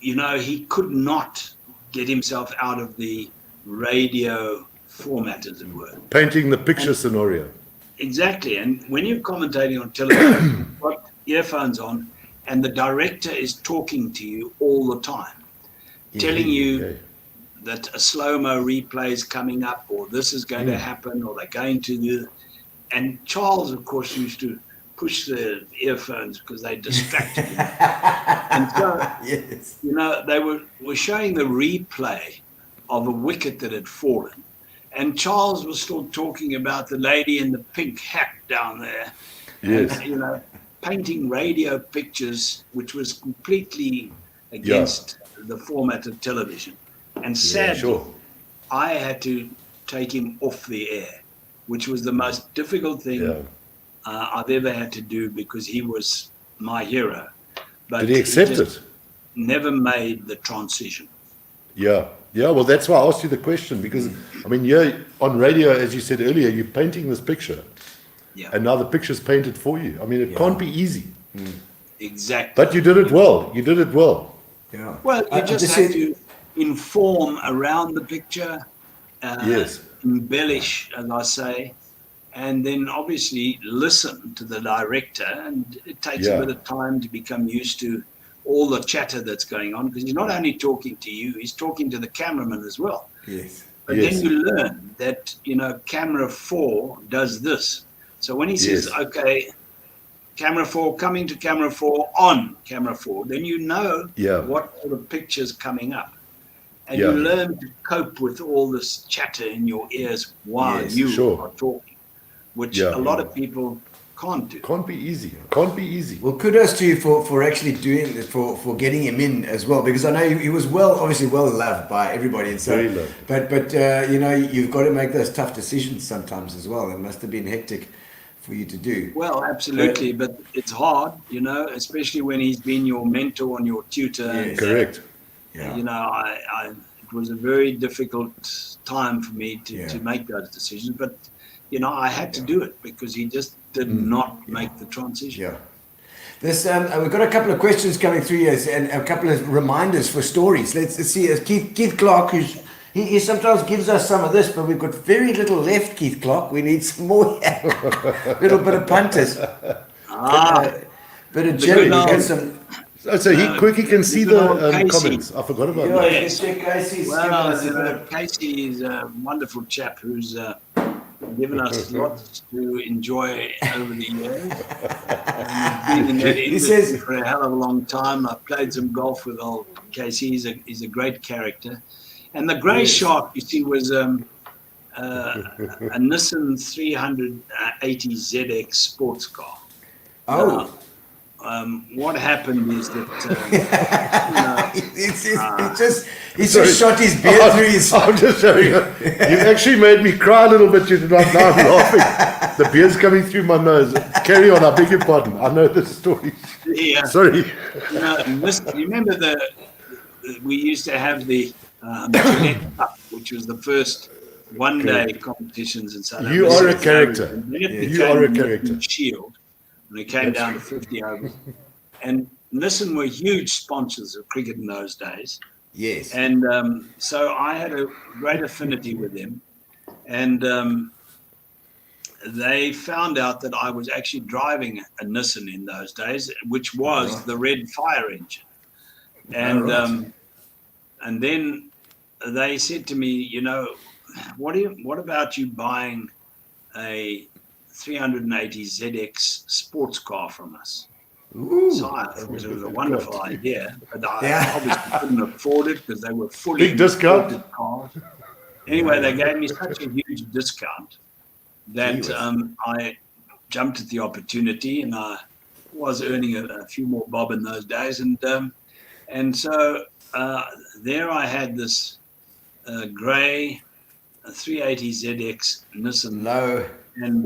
he could not get himself out of the radio format, as it were. Painting the picture scenario. Exactly. And when you're commentating on television, you've got earphones on, and the director is talking to you all the time, telling you that a slow-mo replay is coming up, or this is going to happen, or they're going to do. And Charles, of course, used to push the earphones because they distracted him. And so, they were showing the replay of a wicket that had fallen. And Charles was still talking about the lady in the pink hat down there. Yes. And, painting radio pictures, which was completely against the format of television. And sadly, I had to take him off the air, which was the most difficult thing I've ever had to do because he was my hero. But did he accept it? Never made the transition. Yeah. Well, that's why I asked you the question because, you're on radio, as you said earlier, you're painting this picture. Yeah. And now the picture's painted for you. It can't be easy. Exactly. But you did it well. Yeah. Well, you just have to inform around the picture, embellish, as I say, and then obviously listen to the director. And it takes a bit of time to become used to all the chatter that's going on, because he's not only talking to you, he's talking to the cameraman as well. Yes. But then you learn that, camera 4 does this. So when he says, okay, camera 4, coming to camera 4, on camera 4, then you know what sort of picture's coming up. And you learn to cope with all this chatter in your ears while you are talking, which a lot of people can't do. Can't be easy. Can't be easy. Well, kudos to you for actually doing it, for getting him in as well, because I know he was obviously well loved by everybody, and so. Very loved. But you know, you've got to make those tough decisions sometimes as well. It must have been hectic for you to do. Well, absolutely, but it's hard, you know, especially when he's been your mentor and your tutor. Yes. Correct. Yeah. You know, it was a very difficult time for me to make those decisions, but you know, I had to do it because he just did not make the transition. Yeah. This we've got a couple of questions coming through here and a couple of reminders for stories. Let's see. Keith Clark, he sometimes gives us some of this, but we've got very little left. Keith Clark, we need some more. Little bit of punters. Bit of Jerry. Get some. So Quirky can see the comments. I forgot about that. Well, Casey is a wonderful chap who's given us lots to enjoy over the years. Been in that industry for a hell of a long time. I've played some golf with old Casey. He's a great character. And the grey shark, you see, was a Nissan 380 ZX sports car. Oh. What happened is that he just shot his beard through his. I'm just showing you. You actually made me cry a little bit. You did not. Now I'm laughing. The beard's coming through my nose. Carry on. I beg your pardon. I know the story. Yeah. Sorry. You remember we used to have the Gillette Cup, which was the first one-day competitions in South Africa. You are a character. You are a character. Shield. And it came down to 50 overs. And Nissan were huge sponsors of cricket in those days. Yes. And so I had a great affinity with them. And they found out that I was actually driving a Nissan in those days, which was the red fire engine. And and then they said to me, you know, what about you buying a 380 ZX sports car from us? Ooh. So I thought it was a wonderful idea, but I obviously couldn't afford it because they were fully big discount cars. Anyway, they gave me such a huge discount that I jumped at the opportunity, and I was earning a few more bob in those days, and so there I had this grey 380 ZX Nissan. No. And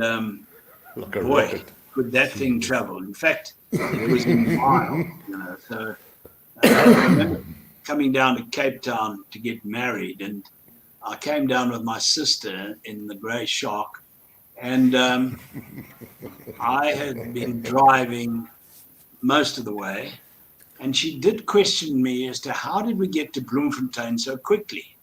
boy, could that thing travel. In fact, it was in miles, you know. So I remember coming down to Cape Town to get married, and I came down with my sister in the Grey Shark, and I had been driving most of the way, and she did question me as to how did we get to Bloemfontein so quickly.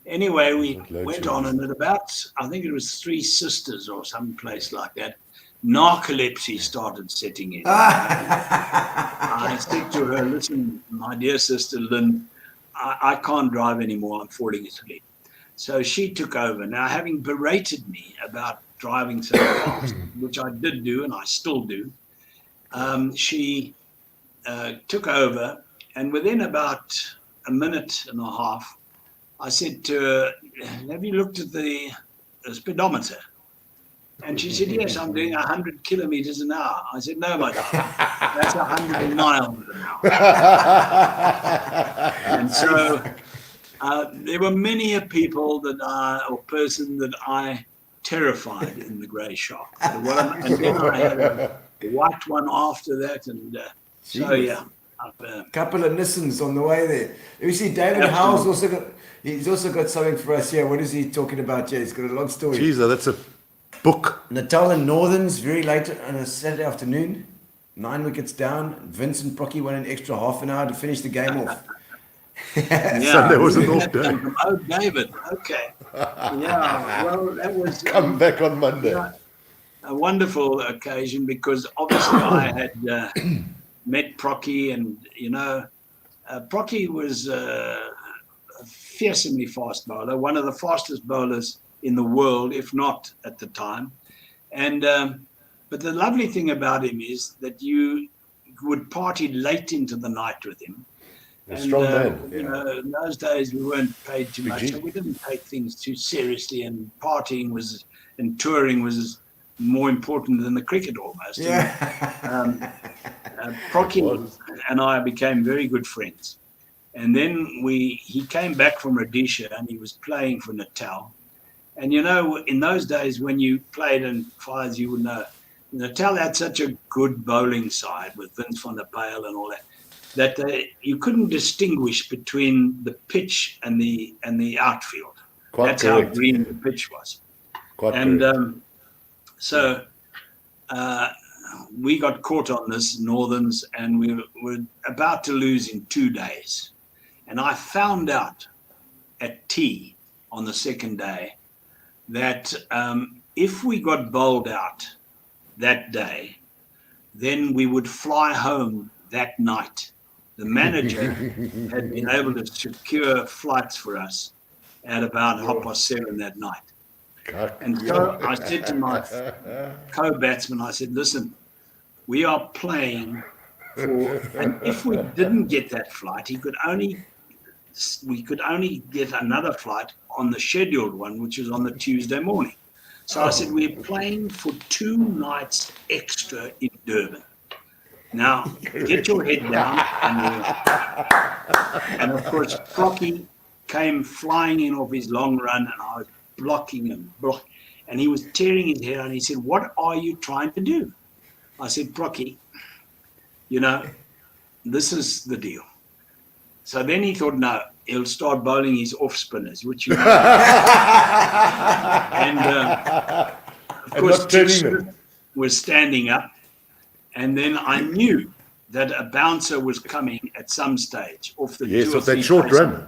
Anyway, we went on, and at about, I think it was Three Sisters or some place like that, narcolepsy started setting in. I said to her, listen, my dear sister Lynn, I can't drive anymore. I'm falling asleep. So she took over. Now, having berated me about driving so fast, which I did do and I still do, she took over. And within about a minute and a half, I said to her, have you looked at the speedometer? And she said, yes, I'm doing 100 kilometers an hour. I said, no, my darling, that's 100 miles an hour. And so there were many a people or person that I terrified in the Grey Shark. And then I had a white one after that. And so, yeah. A couple of Nissans on the way there. You see, David Howell's also got something for us here. What is he talking about here? He's got a long story. Jesus, that's a book. Natal and Northerns, very late on a Saturday afternoon. 9 wickets down. Vincent Procky won an extra half an hour to finish the game off. Sunday was an off day. Oh, David. Okay. Yeah. Well, that was come back on Monday. A wonderful occasion because obviously I had met Procky, and you know, Procky was a fearsomely fast bowler, one of the fastest bowlers in the world, if not at the time. And but the lovely thing about him is that you would party late into the night with him. A strong man. You know, in those days we weren't paid too much, so we didn't take things too seriously. And partying and touring was more important than the cricket almost. Yeah. Quirky and I became very good friends. And then he came back from Rhodesia and he was playing for Natal. And you know, in those days when you played in Fires, you would know, Natal had such a good bowling side with Vince van der Pijl and all that you couldn't distinguish between the pitch and the outfield. That's correct. how green the pitch was. So we got caught on this, Northerns, and we were about to lose in 2 days. And I found out at tea on the second day that if we got bowled out that day, then we would fly home that night. The manager had been able to secure flights for us at about 7:30 that night. And so I said to my co-batsman, I said, listen, we are playing for, and if we didn't get that flight, we could only get another flight on the scheduled one, which was on the Tuesday morning. So I said, we're playing for 2 nights extra in Durban. Now, get your head down. And of course, Quirky came flying in off his long run, and I was blocking him. And he was tearing his hair, and he said, what are you trying to do? I said, Quirky, you know, this is the deal. So then he thought, no, he'll start bowling his off spinners, which you know. And of course, Tues was standing up. And then I knew that a bouncer was coming at some stage off the off that short run.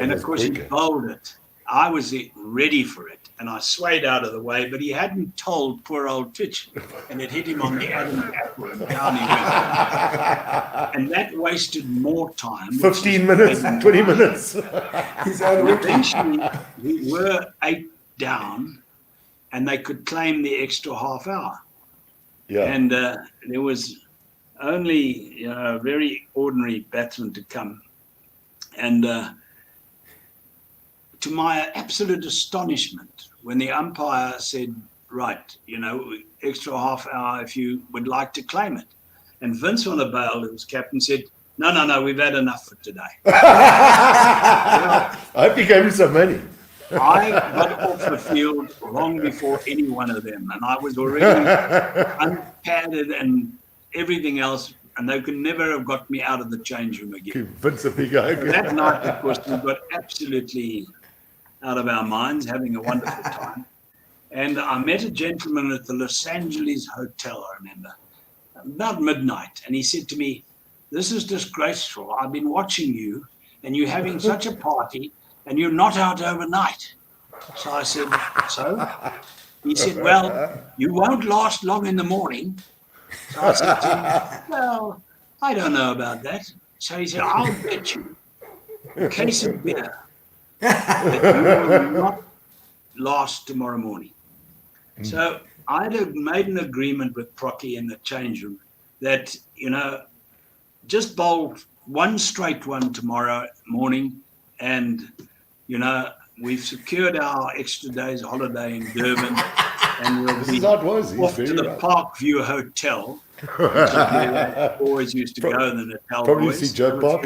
And of course, he bowled it. I was ready for it, and I swayed out of the way, but he hadn't told poor old Titch, and it hit him on the Adam apple, and down he went. And that wasted more time. 15 minutes, 20 minutes. Eventually, we were 8 down, and they could claim the extra half hour. Yeah. And there was only a very ordinary batsman to come. And to my absolute astonishment, when the umpire said, right, extra half hour if you would like to claim it. And Vince van der Pijl, who was captain, said, no, we've had enough for today. I hope you gave him some money. I got off the field long before any one of them, and I was already unpadded and everything else, and they could never have got me out of the change room again. That night, of course, we got absolutely out of our minds, having a wonderful time. And I met a gentleman at the Los Angeles Hotel, I remember, about midnight, and he said to me, this is disgraceful. I've been watching you, and you're having such a party, and you're not out overnight. So I said, so? He said, well, you won't last long in the morning. So I said to him, well, I don't know about that. So he said, I'll bet you a case of beer that you will not last tomorrow morning. So I had made an agreement with Quirky in the change room that, just bowl one straight one tomorrow morning, and we've secured our extra day's holiday in Durban, and we'll be off to the Parkview Hotel, which is where I always used to go, the Natal probably boys. See Joe Park.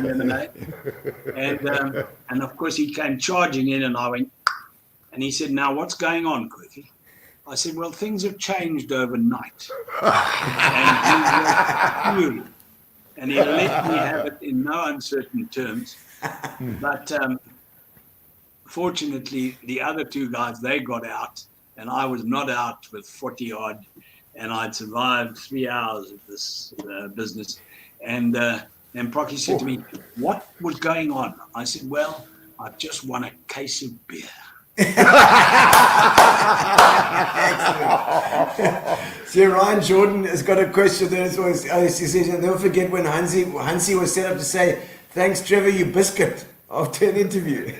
And of course he came charging in, and I went, and he said, now what's going on, Quirky? I said, well, things have changed overnight. And he let me have it in no uncertain terms. But fortunately, the other 2 guys, they got out, and I was not out with 40 odd, and I'd survived 3 hours of this business. And Quirky said to me, what was going on? I said, well, I've just won a case of beer. See, Ryan Jordan has got a question there as well. He says, I'll never forget when Hansie was set up to say, thanks, Trevor, you biscuit, after an interview.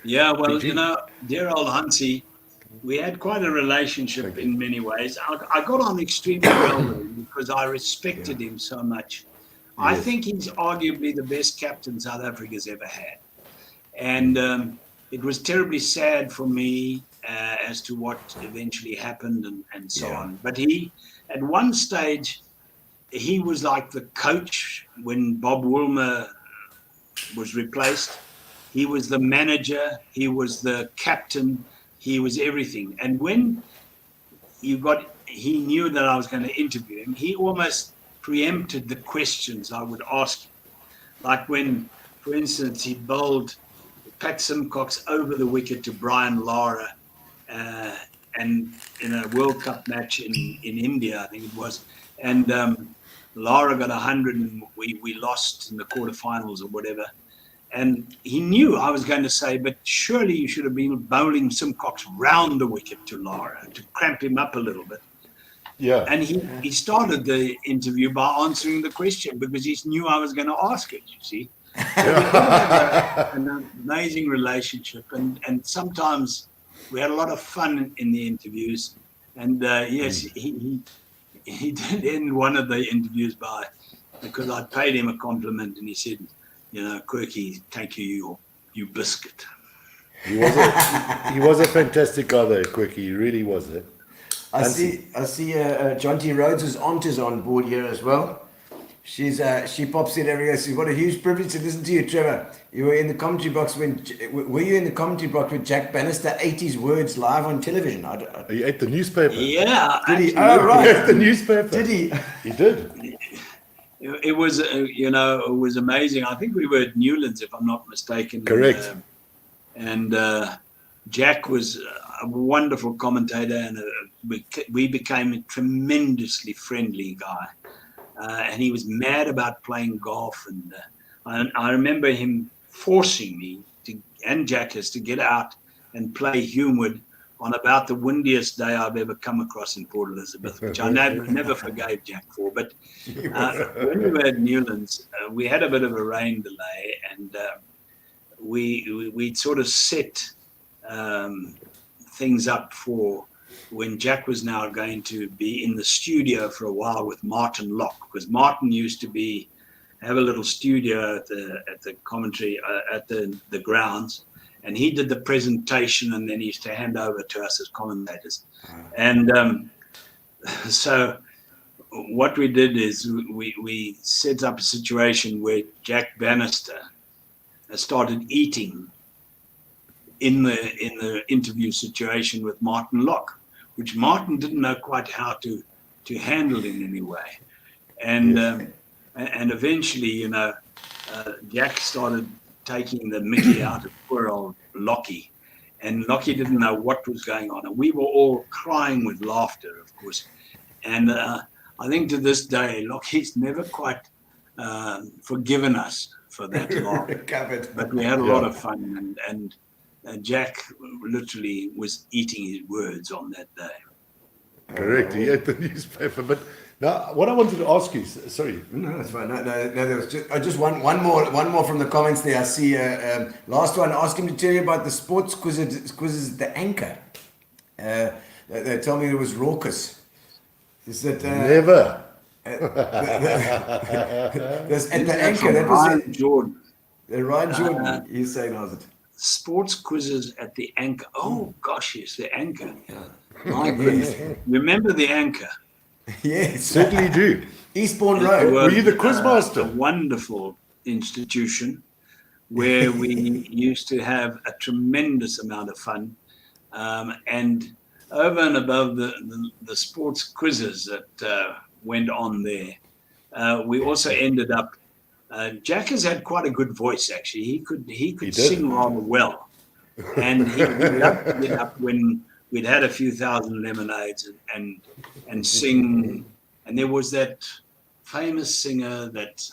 Yeah, well, dear old Hansie, we had quite a relationship in many ways. I got on extremely well with him because I respected him so much. Yes. I think he's arguably the best captain South Africa's ever had. And it was terribly sad for me as to what eventually happened and so on. But at one stage, he was like the coach when Bob Woolmer was replaced. He was the manager. He was the captain. He was everything. And when he knew that I was going to interview him, he almost preempted the questions I would ask him. Like when, for instance, he bowled Pat Simcox over the wicket to Brian Lara, and in a World Cup match in India, I think it was, and Lara got 100 and we lost in the quarterfinals or whatever. And he knew I was going to say, but surely you should have been bowling Simcox round the wicket to Lara to cramp him up a little bit. Yeah. And he started the interview by answering the question because he knew I was going to ask it, you see. So we had an amazing relationship. And sometimes we had a lot of fun in the interviews. And yes, he did end one of the interviews because I paid him a compliment and he said, Quirky, thank you biscuit. He was a fantastic guy though, Quirky. He really was it. I see. John T. Rhodes' aunt is on board here as well. She pops in every year. Says, "What a huge privilege to listen to you, Trevor. You were in the commentary box were you in the commentary box with Jack Bannister ate his words live on television?" He ate the newspaper. Yeah. Did he? Oh, right. He ate the newspaper. Did he? He did. It was, it was amazing. I think we were at Newlands, if I'm not mistaken. Correct. And Jack was a wonderful commentator, and we became a tremendously friendly guy. And he was mad about playing golf. And I remember him forcing me and Jackers to get out and play Humewood on about the windiest day I've ever come across in Port Elizabeth, which I never forgave Jack for. But when we were at Newlands, we had a bit of a rain delay, and we sort of set things up for when Jack was now going to be in the studio for a while with Martin Locke, because Martin used to have a little studio at the commentary at the grounds. And he did the presentation, and then he used to hand over to us as commentators. And so what we did is we set up a situation where Jack Bannister started eating in the interview situation with Martin Locke, which Martin didn't know quite how to handle in any way. And and eventually, Jack started taking the mickey out of poor old Lockie, and Lockie didn't know what was going on, and we were all crying with laughter, of course. And I think to this day, Lockie's never quite forgiven us for that laugh. But we had a lot of fun, and Jack literally was eating his words on that day. Correct. He ate the newspaper, but. Now, what I wanted to ask you, sorry. No, that's fine. No, there was just one more from the comments there. I see last one. Ask him to tell you about the sports quizzes at the Anchor. They told me it was raucous. Is that never? At the Anchor. That was Ryan Jordan. Ryan Jordan. He's saying, how's it? Sports quizzes at the Anchor. Oh gosh, yes, the Anchor. My goodness. Remember the Anchor? Yes, certainly do. Eastbourne Road. Were you the quizmaster? A wonderful institution where we used to have a tremendous amount of fun, and over and above the sports quizzes that went on there, we also ended up. Jack has had quite a good voice, actually. He could sing rather well, and he would love to get up when we'd had a few thousand lemonades and sing. And there was that famous singer that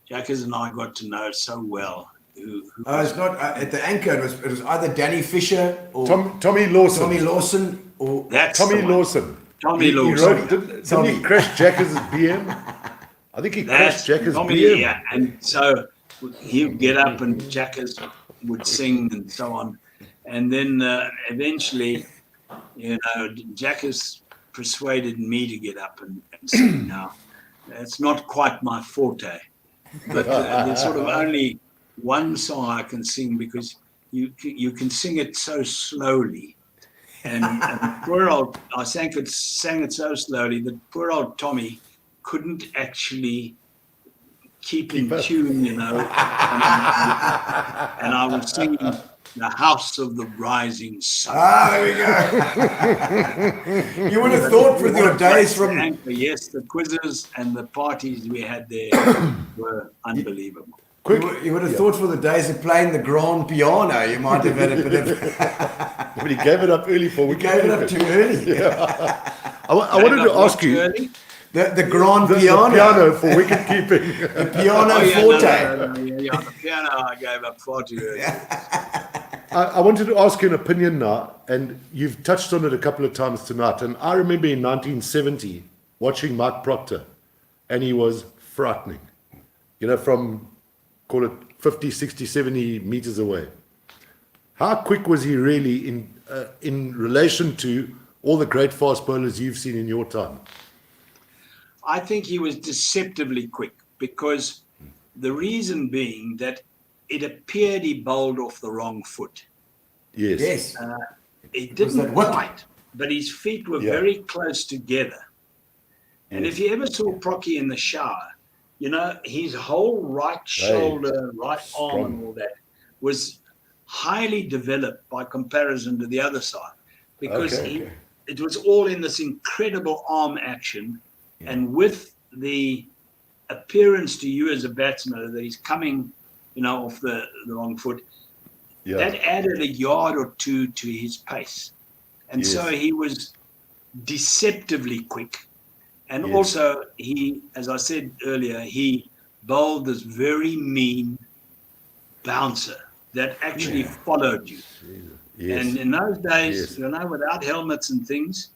Jackers and I got to know so well. It's not at the Anchor. It was either Danny Fisher or Tommy Lawson. Tommy Lawson or that's Tommy Lawson. Tommy Lawson. Didn't he crash Jackers' BM? I think he crashed Jackers' BM. Yeah, and so he would get up and Jackers would sing and so on. And then eventually, Jackers persuaded me to get up and sing. Now, it's not quite my forte, but there's sort of only one song I can sing because you can sing it so slowly. And poor old, I sang it so slowly that poor old Tommy couldn't actually keep in tune, you know. And I was singing The House of the Rising Sun. There we go. You would have thought with your days from... Yes, the quizzes and the parties we had there were unbelievable. You would have thought for the days of playing the grand piano, you might have had a bit of... But he gave it up early for wicket. He gave it up too early. Yeah. I wanted to ask you... The grand piano. The piano for wicket keeping. The piano forte. The piano I gave up far too early. I wanted to ask you an opinion now, and you've touched on it a couple of times tonight. And I remember in 1970 watching Mike Proctor, and he was frightening. You know, from, call it 50, 60, 70 meters away. How quick was he really in relation to all the great fast bowlers you've seen in your time? I think he was deceptively quick, because the reason being that it appeared he bowled off the wrong foot. Yes. It didn't quite, but his feet were very close together. And if you ever saw Procky in the shower, you know, his whole right shoulder, right arm and all that was highly developed by comparison to the other side, because it was all in this incredible arm action. And with the appearance to you as a batsman that he's coming, you know, off the wrong foot, that added a yard or two to his pace. And so he was deceptively quick. And also he, as I said earlier, he bowled this very mean bouncer that actually followed you. And in those days, you know, without helmets and things,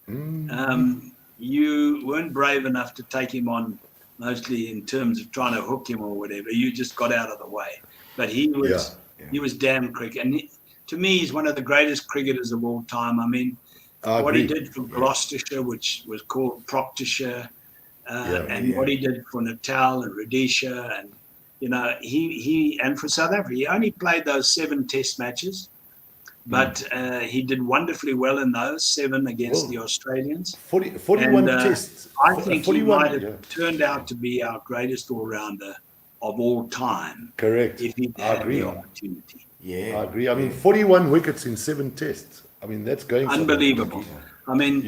you weren't brave enough to take him on, mostly in terms of trying to hook him or whatever. You just got out of the way. But he was damn quick. And to me, he's one of the greatest cricketers of all time. I mean, what he did for Gloucestershire, which was called Proctorshire, and what he did for Natal and Rhodesia, and you know, he and for South Africa, he only played those 7 Test matches, but he did wonderfully well in those 7 against the Australians. 41 tests. I think he might have turned out to be our greatest all-rounder of all time. Correct. If he had the opportunity. I agree. I mean, 41 wickets in 7 tests. I mean, that's going unbelievable. I mean,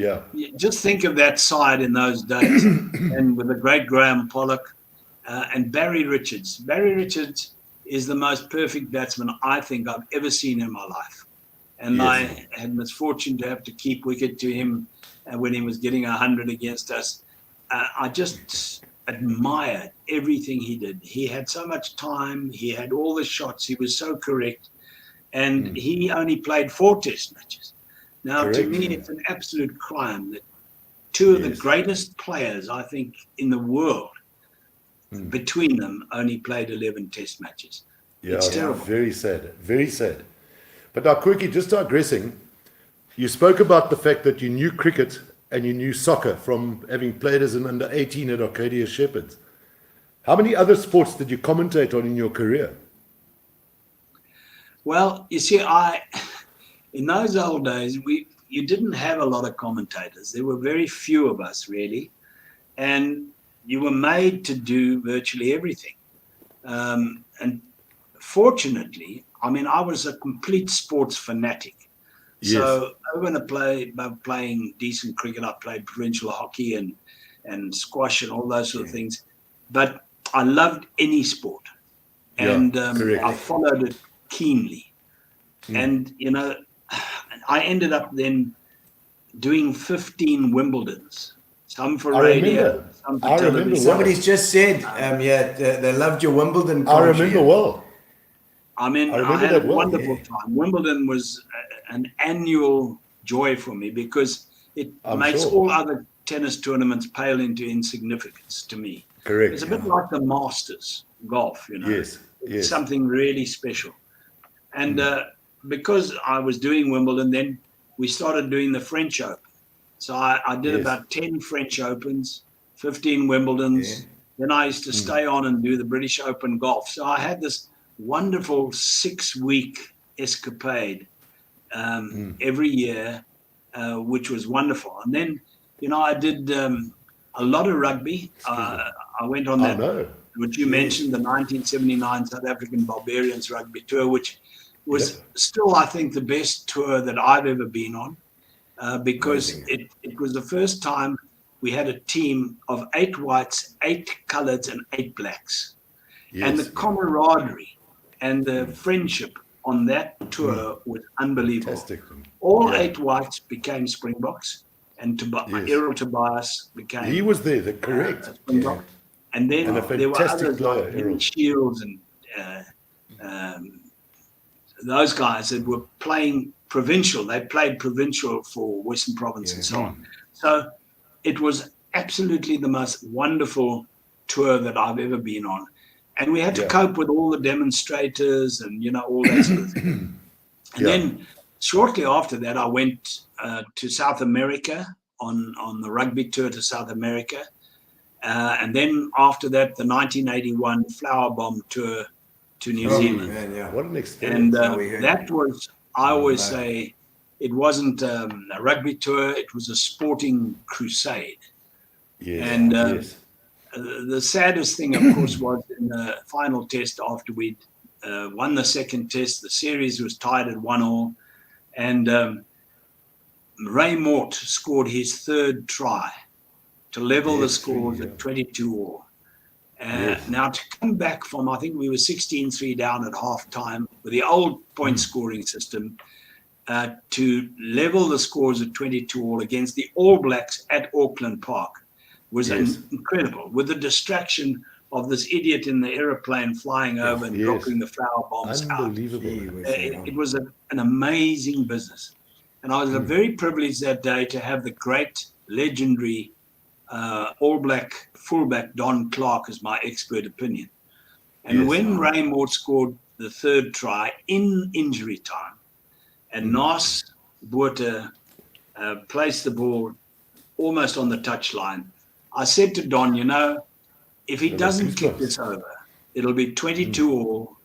just think of that side in those days, and with the great Graham Pollock and Barry Richards. Barry Richards is the most perfect batsman I think I've ever seen in my life. And I had misfortune to have to keep wicket to him when he was getting 100 against us. I just admired everything he did. He had so much time. He had all the shots. He was so correct. And he only played 4 Test matches. Now, to me, it's an absolute crime that 2 of the greatest players, I think, in the world, between them, only played 11 Test matches. It's terrible. Very sad. Very sad. But now, Quirky, just digressing, you spoke about the fact that you knew cricket and you knew soccer from having played as an under-18 at Arcadia Shepherds. How many other sports did you commentate on in your career? Well, you see, in those old days, you didn't have a lot of commentators. There were very few of us, really. And you were made to do virtually everything. And fortunately, I mean, I was a complete sports fanatic. So over playing decent cricket, I played provincial hockey and squash and all those sort of things. But I loved any sport. And I followed it keenly. And, you know, I ended up then doing 15 Wimbledons. Some for radio, some for television. Somebody's just said, they loved your Wimbledon. I remember well. I mean, I had a wonderful time. Wimbledon was an annual joy for me because it makes all other tennis tournaments pale into insignificance to me. Correct. It's a bit like the Masters golf, you know. It's something really special. And because I was doing Wimbledon, then we started doing the French Open. So I did about 10 French Opens, 15 Wimbledons. Then I used to stay on and do the British Open golf. So I had this wonderful 6-week escapade every year, which was wonderful. And then, I did a lot of rugby. I went on that, which you mentioned, the 1979 South African Barbarians rugby tour, which was still, I think, the best tour that I've ever been on, because it was the first time we had a team of 8 whites, 8 coloureds, and 8 blacks. And the camaraderie and the friendship on that tour was unbelievable. Fantastic. All 8 whites became Springboks, and Errol Tobias became... He was there, correct. Springbok. And then there were others player, like Shields and those guys that were playing provincial. They played provincial for Western Province and so on. So it was absolutely the most wonderful tour that I've ever been on. And we had to cope with all the demonstrators and, all that sort of thing. And then shortly after that, I went to South America on the rugby tour to South America. And then after that, the 1981 Flower Bomb tour to New Zealand. Man, what an experience. And that was, I always say, it wasn't a rugby tour, it was a sporting crusade. And the saddest thing, of course, was in the final test after we'd won the second test, the series was tied at 1-1. And Ray Mort scored his 3rd try to level the scores at 22-all. Now to come back from, I think we were 16-3 down at half time with the old point scoring system, to level the scores at 22-all against the All Blacks at Auckland Park was incredible, with the distraction of this idiot in the aeroplane flying over and dropping the flower bombs out. It was an amazing business. And I was very privileged that day to have the great, legendary All Black fullback Don Clark as my expert opinion. And when Ray Mort scored the 3rd try in injury time, and Nas Botha placed the ball almost on the touchline, I said to Don, if he doesn't kick this over, it'll be 22-all,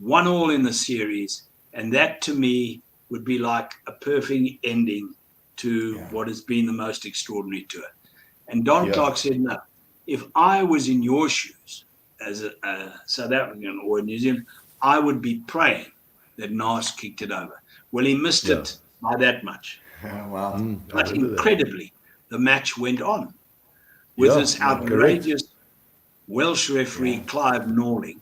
1-all in the series, and that to me would be like a perfect ending to what has been the most extraordinary tour. And Don Clark said, no, if I was in your shoes as a South African or a New Zealand, I would be praying that Nas kicked it over. Well, he missed it by that much. But incredibly, the match went on with this outrageous Welsh referee, Clive Norling.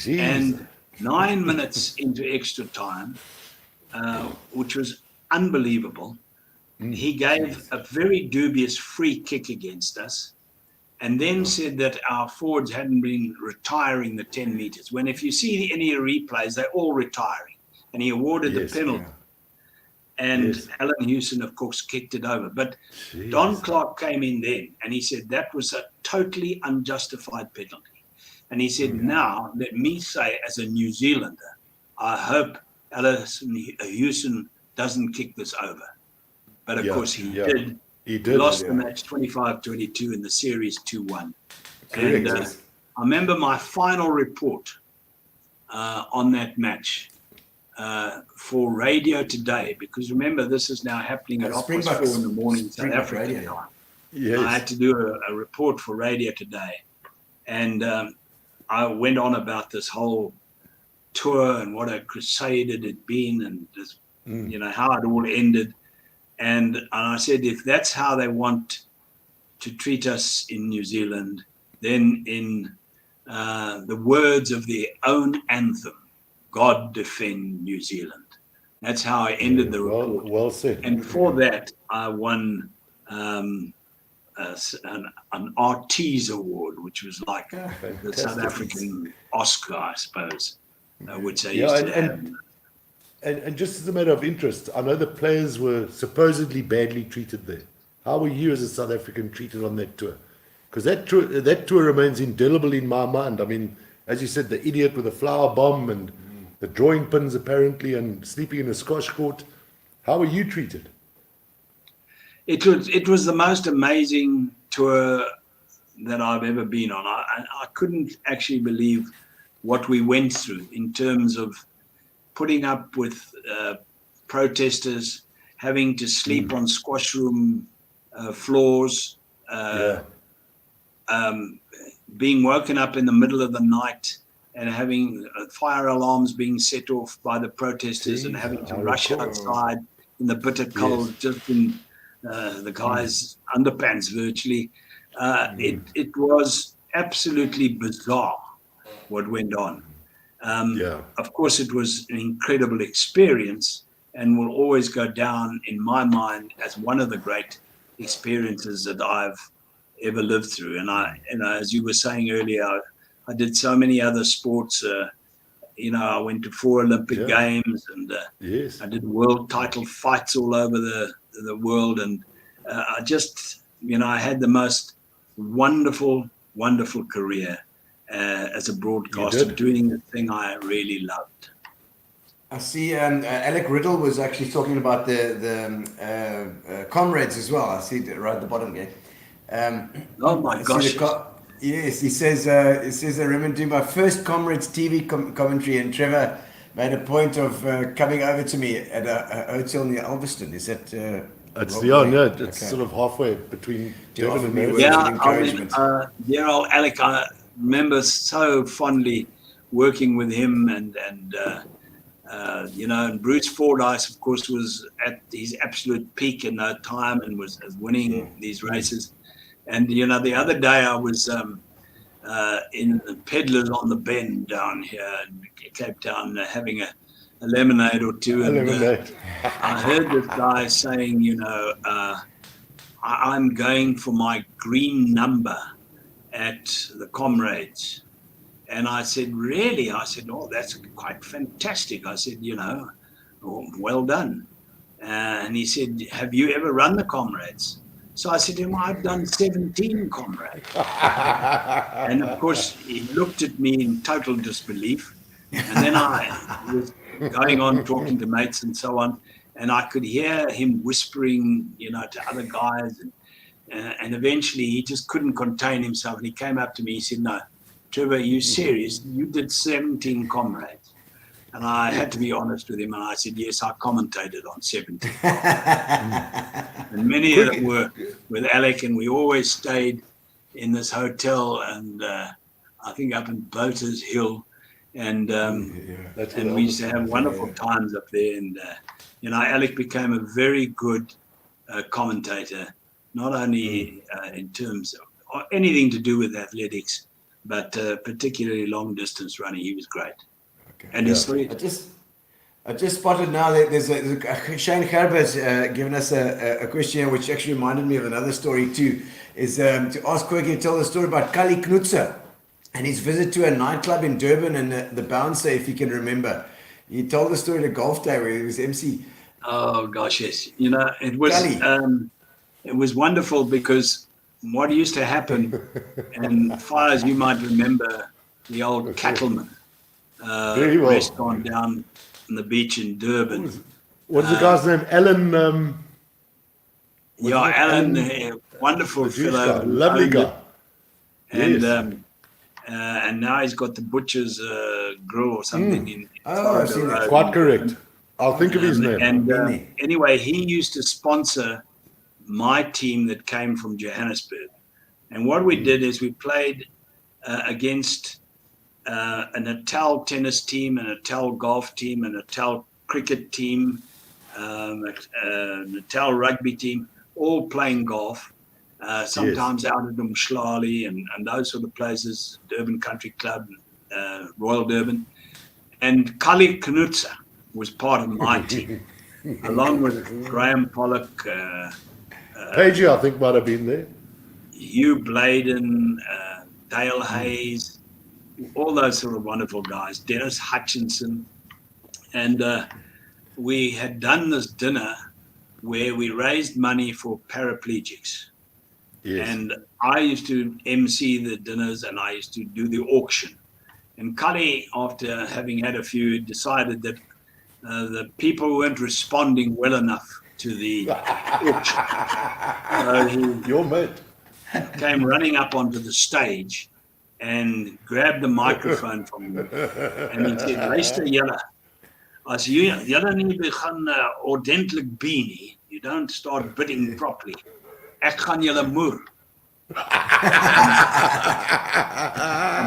And 9 minutes into extra time, which was unbelievable, he gave a very dubious free kick against us, and then said that our forwards hadn't been retiring the 10 meters. When if you see any replays, they're all retiring. And he awarded the penalty. And Alan Hewson, of course, kicked it over. But Don Clark came in then, and he said that was a totally unjustified penalty. And he said, now, let me say, as a New Zealander, I hope Alan Hewson doesn't kick this over. But, of course, he did. He lost the match 25-22 in the series 2-1. And I remember my final report on that match for Radio Today, because remember, this is now happening at 4 in the morning South African time. I had to do a report for Radio Today. And I went on about this whole tour and what a crusade it had been, and this, how it all ended. And I said, if that's how they want to treat us in New Zealand, then in the words of their own anthem, God defend New Zealand. That's how I ended the report. Well said. And for that, I won an Artie's Award, which was like the South African Oscar, I suppose, which they used to have. And just as a matter of interest, I know the players were supposedly badly treated there. How were you as a South African treated on that tour? Because that tour remains indelible in my mind. I mean, as you said, the idiot with the flower bomb and the drawing pins apparently, and sleeping in a squash court. How were you treated? It was the most amazing tour that I've ever been on. I couldn't actually believe what we went through in terms of putting up with protesters, having to sleep on squash room floors, being woken up in the middle of the night and having fire alarms being set off by the protesters and having to rush outside in the bitter cold, just in the guy's underpants virtually. It was absolutely bizarre what went on. Of course, it was an incredible experience and will always go down in my mind as one of the great experiences that I've ever lived through. And as you were saying earlier, I did so many other sports. I went to 4 Olympic Games, and I did world title fights all over the world. And I just, I had the most wonderful career as a broadcaster, doing the thing I really loved. I see Alec Riddle was actually talking about the comrades as well. I see it right at the bottom there. Oh my gosh. Yes, he says I remember doing my first Comrades TV commentary, and Trevor made a point of coming over to me at a hotel near Alveston. Is that... it's sort of halfway between Durban and Melbourne. Alec, I remember so fondly working with him, and Bruce Fordyce, of course, was at his absolute peak in that time and was winning these races. And, the other day I was in the Peddlers on the Bend down here in Cape Town having a lemonade or two. And I heard this guy saying, I'm going for my green number at the Comrades. And I said, really? I said, oh, that's quite fantastic. I said, well done. And he said, have you ever run the Comrades? So I said to him, I've done 17 Comrades. And of course, he looked at me in total disbelief. And then I was going on talking to mates and so on. And I could hear him whispering, to other guys. And eventually he just couldn't contain himself. And he came up to me, he said, no, Trevor, are you serious? You did 17 Comrades. And I had to be honest with him. And I said, yes, I commentated on 17. And many of them were with Alec, and we always stayed in this hotel, and I think up in Boaters Hill. And we used to have wonderful times up there. And, Alec became a very good commentator, not only in terms of anything to do with athletics, but particularly long distance running. He was great. Okay. And history. I just spotted now that there's Shane Gerber's given us a question which actually reminded me of another story too. Is to ask Quirky to tell the story about Kali Knutzer and his visit to a nightclub in Durban and the bouncer, if you can remember. He told the story at a golf day where he was MC. Oh gosh, yes. It was wonderful because what used to happen, and far as you might remember, the old Cattleman restaurant down on the beach in Durban. What's the guy's name? Alan. Alan, wonderful fellow, lovely guy. And and now he's got the butcher's grill or something. I've seen that. Quite correct. I'll think of his name. And anyway, he used to sponsor my team that came from Johannesburg. And what we did is we played against a Natal tennis team, a Natal golf team, a Natal cricket team, a Natal rugby team, all playing golf, sometimes out at Umhlali and those sort of places, Durban Country Club, Royal Durban. And Kali Knutzer was part of my team, along with Graham Pollock. Pagey, I think, might have been there. Hugh Bladen, Dale Hayes, all those sort of wonderful guys, Dennis Hutchinson. And we had done this dinner where we raised money for paraplegics. Yes. And I used to MC the dinners and I used to do the auction. And Kali, after having had a few, decided that the people weren't responding well enough to the auction. So your mate came running up onto the stage and grabbed the microphone from me. And he said, Luister julle, as julle nie begin ordentlik bee nie, you don't start bidding properly. Ek gaan julle moer.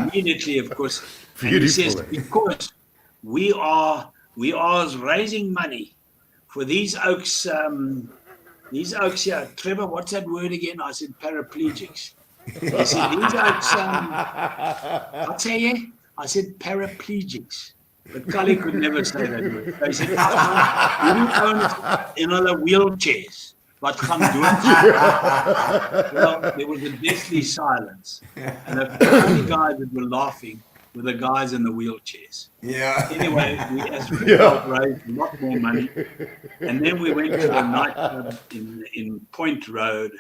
Immediately, of course, and he says, because we are raising money for these oaks here. Trevor, what's that word again? I said paraplegics. He said, these oaks, what say you? I said paraplegics. But Kali could never say that word. They said, in other wheelchairs. What gaan doen? Well, there was a deathly silence. And the only guys that were laughing were the guys in the wheelchairs. Yeah. Anyway, we raised a lot more money. And then we went to a nightclub in Point Road.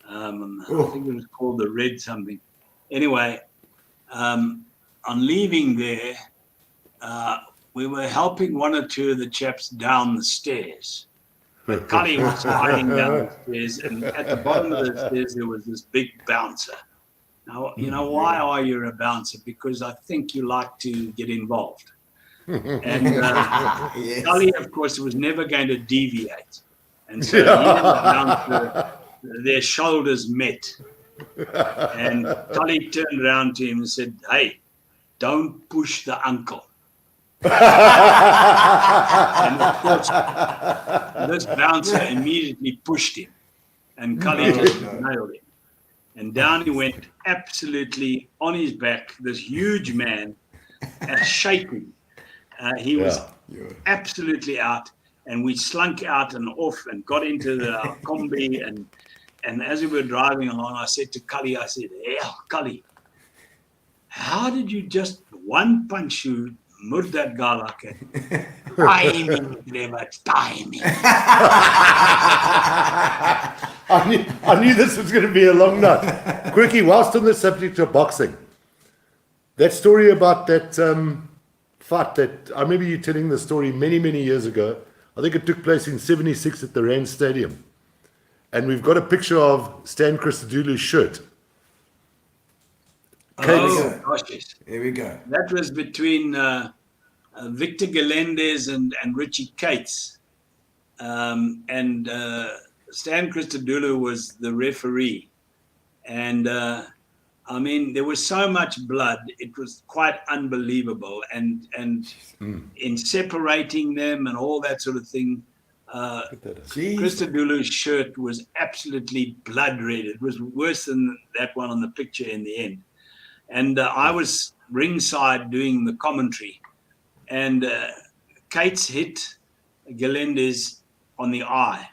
I think it was called the Red something. Anyway, on leaving there, we were helping one or two of the chaps down the stairs. But Kali was hiding down the stairs, and at the bottom of the stairs there was this big bouncer. Now, you know, why are you a bouncer? Because I think you like to get involved. And Yes. Kali, of course, was never going to deviate. And so he and the bouncer, their shoulders met. And Kali turned around to him and said, "Hey, don't push the uncle." And of course, this bouncer immediately pushed him, and Kali just nailed him. And down he went, absolutely on his back, this huge man, shaking. He was absolutely out, and we slunk out and off and got into the combi. And as we were driving along, I said to Kali, I said, "Hey, Kali, how did you just one punch you murder that guy like that?" Timing, Trevor, timing. I knew this was going to be a long night. Quirky, whilst on the subject of boxing, that story about that fight that I remember you telling the story many, many years ago. I think it took place in '76 at the Rand Stadium. And we've got a picture of Stan Christodoulou's shirt. Oh, gosh, yes. Here we go. That was between Victor Galindez and Richie Cates. And Stan Christodoulou was the referee. And I mean, there was so much blood, it was quite unbelievable. And in separating them and all that sort of thing, Christodoulou's shirt was absolutely blood red. It was worse than that one on the picture in the end. And I was ringside doing the commentary, and Cates hit Galindez on the eye,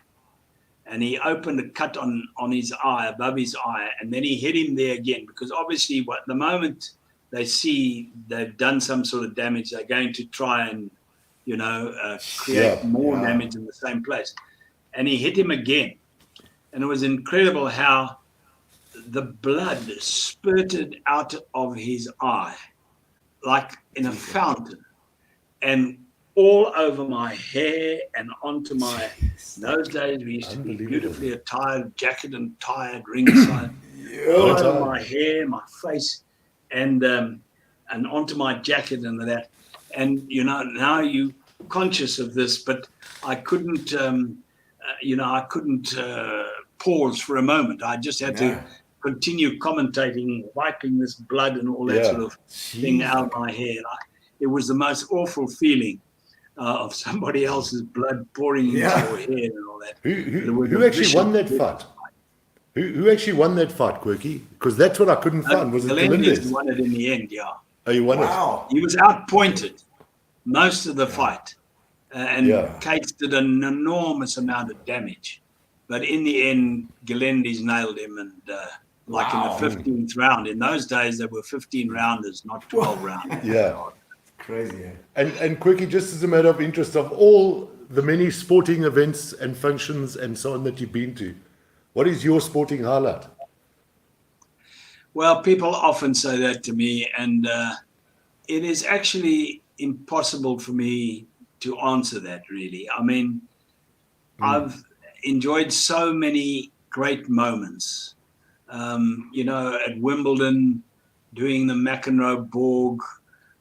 and he opened a cut on his eye, above his eye, and then he hit him there again, because obviously the moment they see they've done some sort of damage, they're going to try and, you know, create more damage in the same place. And he hit him again. And it was incredible how the blood spurted out of his eye like in a fountain, and all over my hair and onto my, in those days we used to be beautifully attired, jacket and tied ringside, all over my hair, my face, and onto my jacket and that. And, you know, now you conscious of this, but I couldn't, I couldn't pause for a moment. I just had to continue commentating, wiping this blood and all that sort of thing out of my hair. It was the most awful feeling of somebody else's blood pouring into your hair and all that. Who actually won that fight? Who actually won that fight, Quirky? Because that's what I couldn't find. Was it Galindez? Won it in the end, Oh, you won it? He was outpointed most of the fight. And Cates did an enormous amount of damage. But in the end, Galindez nailed him, and in the 15th round. In those days, there were 15 rounders, not 12 rounders. Crazy. And Quirky, just as a matter of interest, of all the many sporting events and functions and so on that you've been to, what is your sporting highlight? Well, people often say that to me, and it is actually impossible for me to answer that, really. I mean, I've enjoyed so many great moments. At Wimbledon, doing the McEnroe-Borg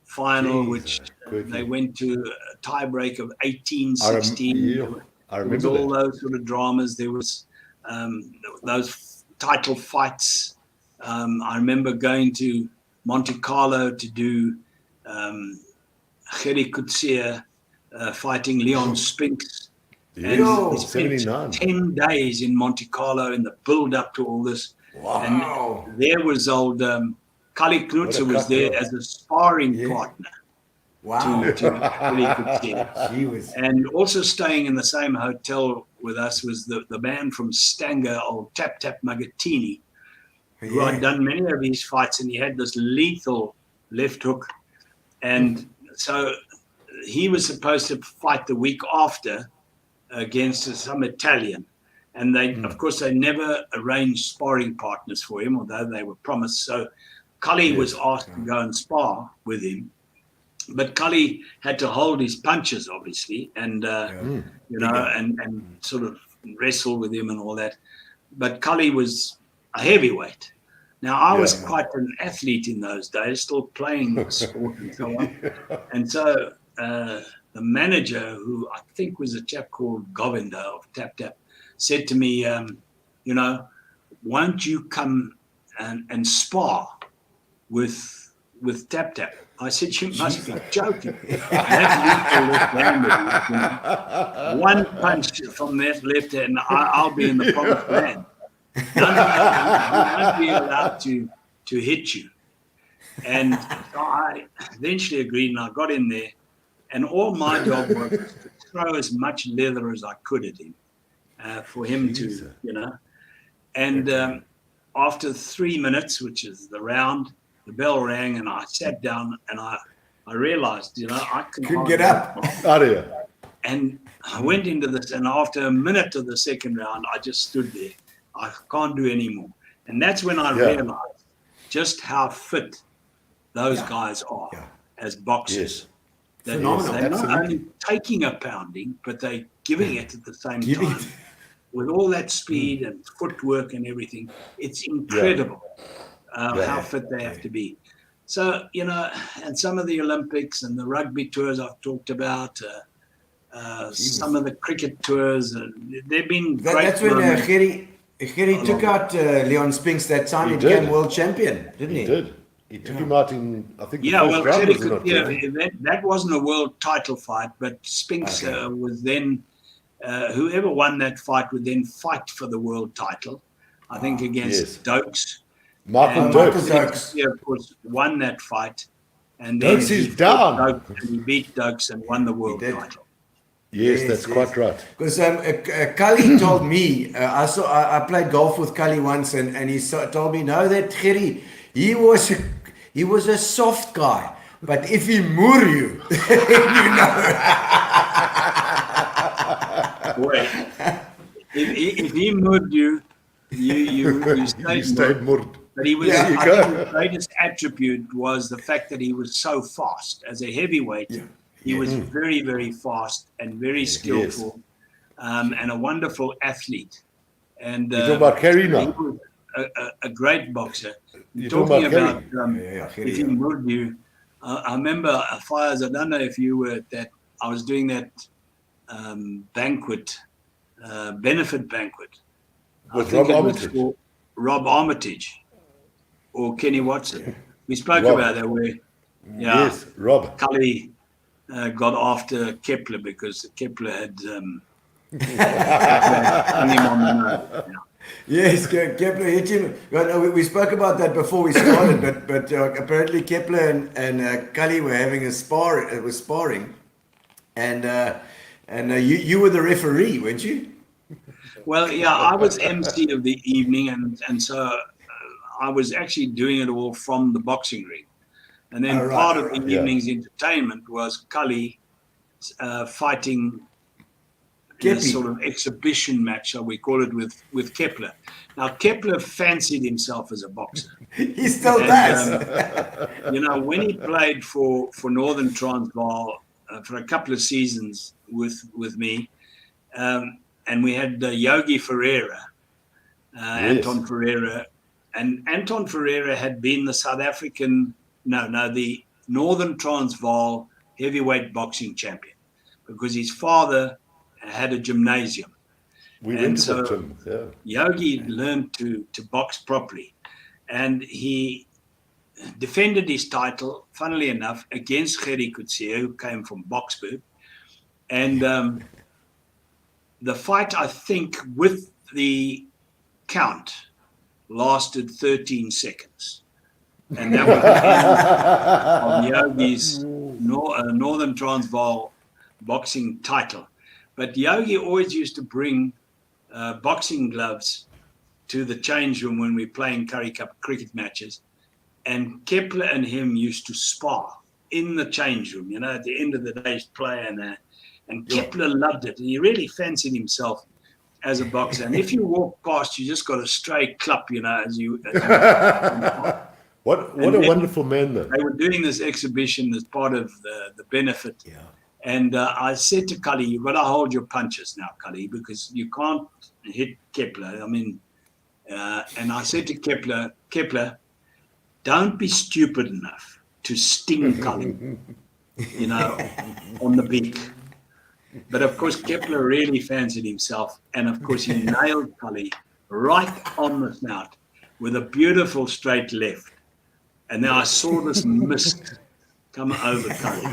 final, which they went to tiebreak of 18-16. I there was remember all those sort of dramas. There was those title fights. I remember going to Monte Carlo to do Gerrie Coetzee fighting Leon Spinks. And we spent 10 days in Monte Carlo in the build-up to all this. Wow. And there was old Kali Knutzer was there as a sparring partner. Wow. And also staying in the same hotel with us was the man from Stanger, old Tap Tap Magatini, who had done many of these fights, and he had this lethal left hook. And so he was supposed to fight the week after against some Italian. And they, of course, they never arranged sparring partners for him, although they were promised. So Cully was asked to go and spar with him. But Cully had to hold his punches, obviously, and you know, and sort of wrestle with him and all that. But Cully was a heavyweight. Now, I was quite an athlete in those days, still playing the sport and so on. And so the manager, who I think was a chap called Govinda of Tap Tap, said to me, you know, won't you come and spar with Tap Tap? I said, you must be joking. One punch from that left hand, I'll be in the promised land. I won't be allowed to hit you. And so I eventually agreed, and I got in there, and all my job was to throw as much leather as I could at him for him to, you know. And after 3 minutes, which is the round, the bell rang, and I sat down, and I realized, you know, I couldn't get up. And I went into this, and after a minute of the second round, I just stood there. I can't do any more. And that's when I realized just how fit those guys are as boxers. They're not only taking a pounding, but they're giving it at the same time. With all that speed and footwork and everything, it's incredible how fit they have to be. So, you know, and some of the Olympics and the rugby tours I've talked about, some of the cricket tours, they've been great. That's when Gerrie took out Leon Spinks that time. He became world champion, didn't he? He did. He took him out in, I think, the first round. That wasn't a world title fight, but Spinks was then, whoever won that fight would then fight for the world title, I think against Dokes. Michael Dokes, of course, won that fight. And then Dokes is down. He beat Dokes and won the world title. Yes, that's quite right. Because Cully told me, I played golf with Cully once, and he told me, no, that Gerrie, he was a soft guy, but if he moor you, you know. Wait, if he moored you, you stayed moored. But he was, I think the greatest attribute was the fact that he was so fast. As a heavyweight, he was very, very fast and very skillful, and a wonderful athlete. And you're talking about Gerrie now? He was a great boxer. Talking about if he moved you, I remember Fires. I don't know if you were at that. I was doing that banquet, benefit banquet. With Rob Armitage. Rob Armitage or Kenny Watson. We spoke about that where Rob Cully got after Kepler because Kepler had him on the nose. Yes, Kepler hit him. We spoke about that before we started, but apparently Kepler and Cully were having a spar. It was sparring, and you were the referee, weren't you? Well, yeah, I was MC of the evening, and so I was actually doing it all from the boxing ring. And then part of the evening's entertainment was Cully fighting in a sort of exhibition match, shall we call it, with Kepler. Now, Kepler fancied himself as a boxer. He still does. You know, when he played for Northern Transvaal for a couple of seasons with me, and we had Yogi Ferreira, Anton Ferreira, and Anton Ferreira had been the the Northern Transvaal heavyweight boxing champion. because his father had a gymnasium. We went to the gym, Yogi learned to box properly, and he defended his title, funnily enough, against Gerrie Coetzee, who came from Boksburg. And the fight, I think, with the count lasted 13 seconds. And that was the end of Yogi's Northern Transvaal boxing title. But Yogi always used to bring boxing gloves to the change room when we were playing Currie Cup cricket matches. And Kepler and him used to spar in the change room, at the end of the day's play. And Kepler loved it. He really fancied himself as a boxer. And if you walk past, you just got a stray clap, as you What a wonderful man, though. They were doing this exhibition as part of the benefit. Yeah. And I said to Cully, you've got to hold your punches now, Cully, because you can't hit Kepler. I mean, and I said to Kepler, don't be stupid enough to sting Cully, on the beak. But of course, Kepler really fancied himself. And of course, he nailed Cully right on the snout with a beautiful straight left. And then I saw this mist come over Cully.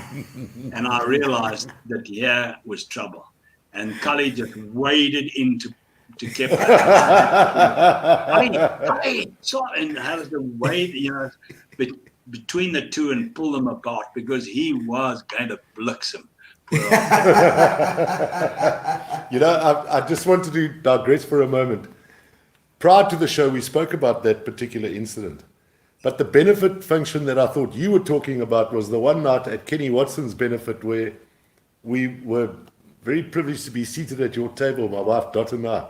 And I realized that here was trouble. And Cully just waded into Kepler. Cully, and had to wade, between the two and pull them apart because he was going to blitz him. I just wanted to digress for a moment. Prior to the show, we spoke about that particular incident. But the benefit function that I thought you were talking about was the one night at Kenny Watson's benefit where we were very privileged to be seated at your table, my wife Dot and I,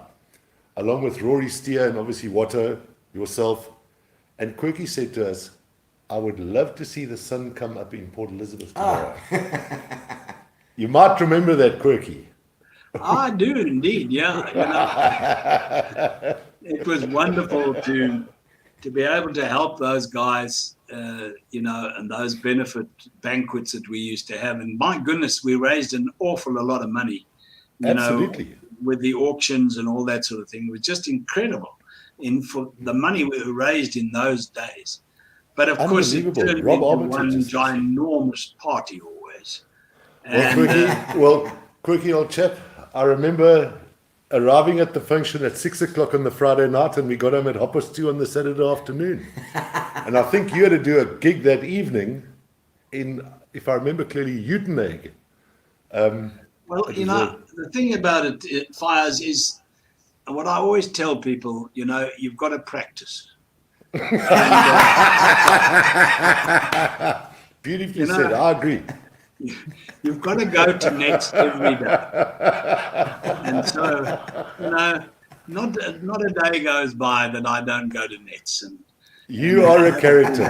along with Rory Steer and obviously Watto, yourself. And Quirky said to us, I would love to see the sun come up in Port Elizabeth tomorrow. You might remember that, Quirky. I do indeed, yeah. It was wonderful to be able to help those guys, and those benefit banquets that we used to have. And my goodness, we raised an awful lot of money, Absolutely. With the auctions and all that sort of thing. It was just incredible for the money we raised in those days. But of course, it turned into one ginormous party always. Quirky, old chap, I remember arriving at the function at 6 o'clock on the Friday night, and we got home at 2:30 on the Saturday afternoon. And I think you had to do a gig that evening in, if I remember clearly, Uitenhage. The thing about it, Fires, is what I always tell people, you've got to practice. Beautifully said, I agree. You've got to go to nets every day. And so, not a day goes by that I don't go to nets. And you are a character.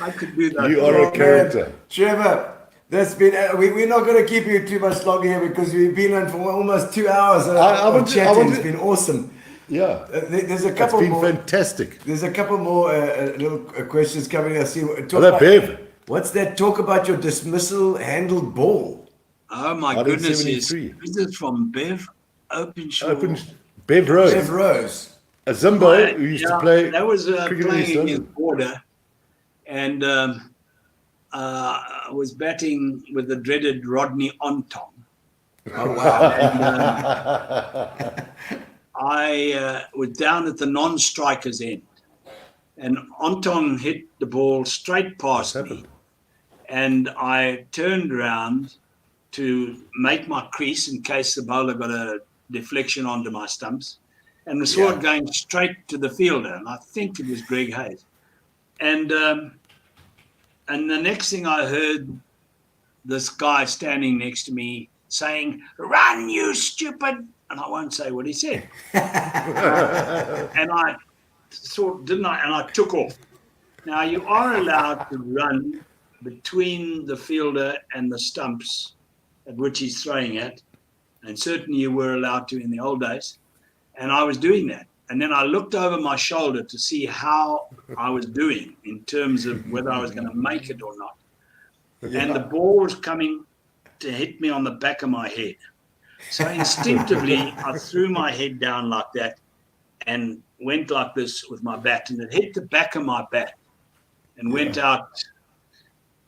I could do that. You are a character. Trevor, that's been. We're not going to keep you too much longer here because we've been on for almost 2 hours of chatting. It's been awesome. Yeah, there's a couple more. It's been fantastic. There's a couple more little questions coming. I see. Bev. What's that? Talk about your dismissal handled ball. Oh my goodness! This is from Bev Openshaw. Bev Rose. Bev Rose. A Zimbo who used to play. That was playing against Border, and I was batting with the dreaded Rodney Ontong. Oh wow! And, I was down at the non-striker's end, and Ontong hit the ball straight past me. And I turned around to make my crease in case the bowler got a deflection onto my stumps, and I saw it going straight to the fielder, and I think it was Greg Hayes. And the next thing I heard, this guy standing next to me saying, "Run, you stupid!" And I won't say what he said. And I thought, didn't I? And I took off. Now, you are allowed to run between the fielder and the stumps at which he's throwing at. And certainly you were allowed to in the old days. And I was doing that. And then I looked over my shoulder to see how I was doing in terms of whether I was going to make it or not. Yeah. And the ball was coming hit me on the back of my head. So instinctively, I threw my head down like that and went like this with my bat, and it hit the back of my bat and went out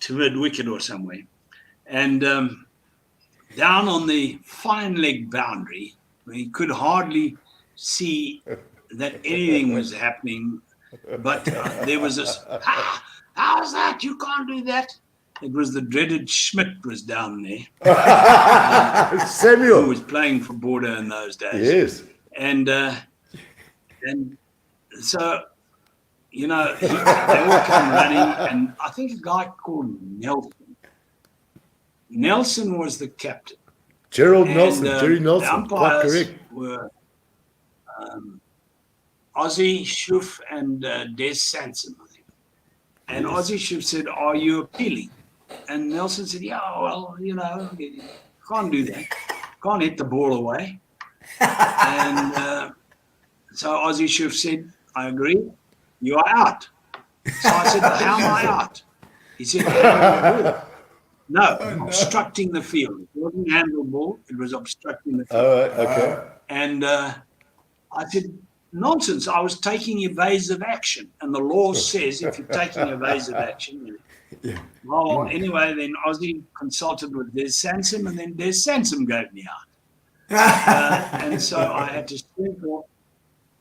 to mid-wicket or somewhere. And down on the fine leg boundary, where you could hardly see that anything was happening, but there was this, how's that? You can't do that. It was the dreaded Schmidt was down there. Samuel. Who was playing for Border in those days. Yes. And so, you know, they all come running, and I think a guy called Nelson. Nelson was the captain. Gerald Nelson, Jerry Nelson, the umpires quite correct. Were Ozzie Schoof and Des Sansom, I think. And Ozzie Schoof said, "Are you appealing?" And Nelson said, "Yeah, well, you know, you can't do that. Can't hit the ball away." And so Ozzie Schoof said, "I agree. You are out." So I said, "How am I out?" He said, "No, obstructing the field. It wasn't handleable. It was obstructing the field." Okay. And I said, "Nonsense. I was taking evasive action. And the law says if you're taking evasive action." Well, anyway, then Ozzie consulted with Des Sansom, and then Des Sansom gave me out. And so I had to step off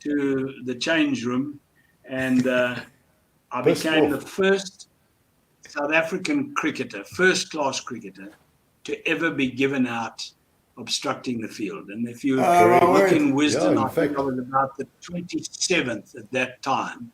to the change room, and I became the first South African cricketer, first-class cricketer, to ever be given out obstructing the field. And if you look in Wisdom, I think I was about the 27th at that time.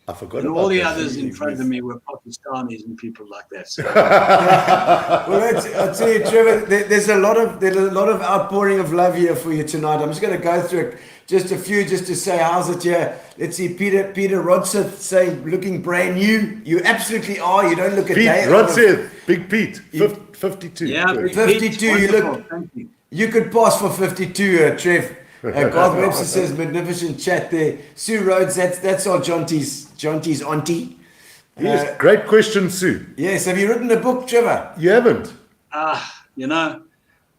I forgot and about all the that. others in front of me were Pakistanis and people like that. So. Well, I'll tell you, Trevor, there's a lot of outpouring of love here for you tonight. I'm just going to go through just a few, just to say, how's it here? Let's see, Peter Rodseth saying, looking brand new. You absolutely are. You don't look a day. Pete Rodseth, Big Pete, 52. Yeah, Good. 52. You look. Thank you. You could pass for 52, Trev. Garth Webster says, magnificent chat there. Sue Rhodes, that's our Jonty's auntie. Yes, great question, Sue. Yes, have you written a book, Trevor? You haven't? You know,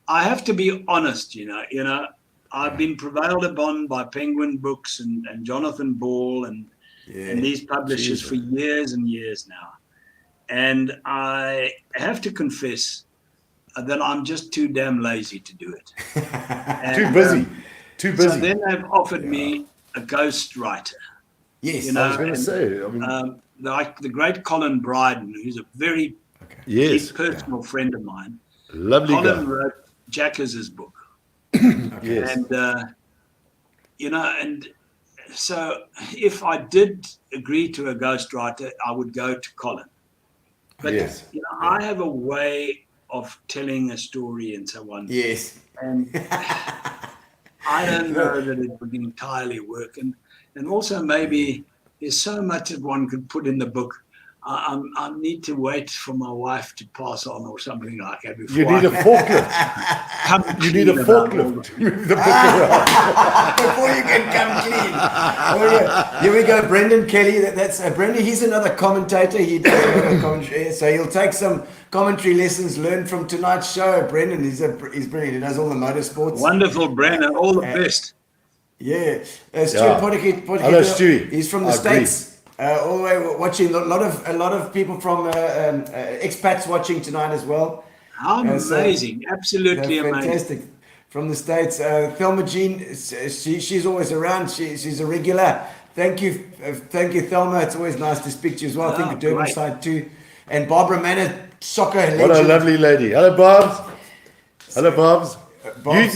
I have to be honest, you know, I've been prevailed upon by Penguin Books and Jonathan Ball and these publishers for years and years now. And I have to confess that I'm just too damn lazy to do it. Too busy. Too busy. So then they've offered me a ghost writer. Yes, you know, I was going to say. I mean, like the great Colin Bryden, who's a very deep personal friend of mine. Lovely Colin guy. wrote Jackass's book. Yes. And, you know, and so if I did agree to a ghostwriter, I would go to Colin. But, you know, I have a way of telling a story and so on. Yes. And I don't know that it would entirely work. And also maybe there's so much that one could put in the book. I need to wait for my wife to pass on or something like that before You need a forklift. You need a forklift to move the book around. Before you can come clean. Oh, here we go, Brendan Kelly. That's Brendan. He's another commentator. He does another commentary. So he'll take some commentary lessons learned from tonight's show. Brendan, he's brilliant. He does all the motorsports. Wonderful, Brendan. All the best. Yeah. Stuart Pottinger. Hello, Stewie. He's from the States. All the way watching. A lot of people from expats watching tonight as well. How amazing! Absolutely amazing. Fantastic. From the States, Thelma Jean. She's always around. She's a regular. Thank you, Thelma. It's always nice to speak to you as well. I think Durban side too. And Barbara Manor, soccer legend. What a lovely lady. Hello, Barbs. Hello, Barbs.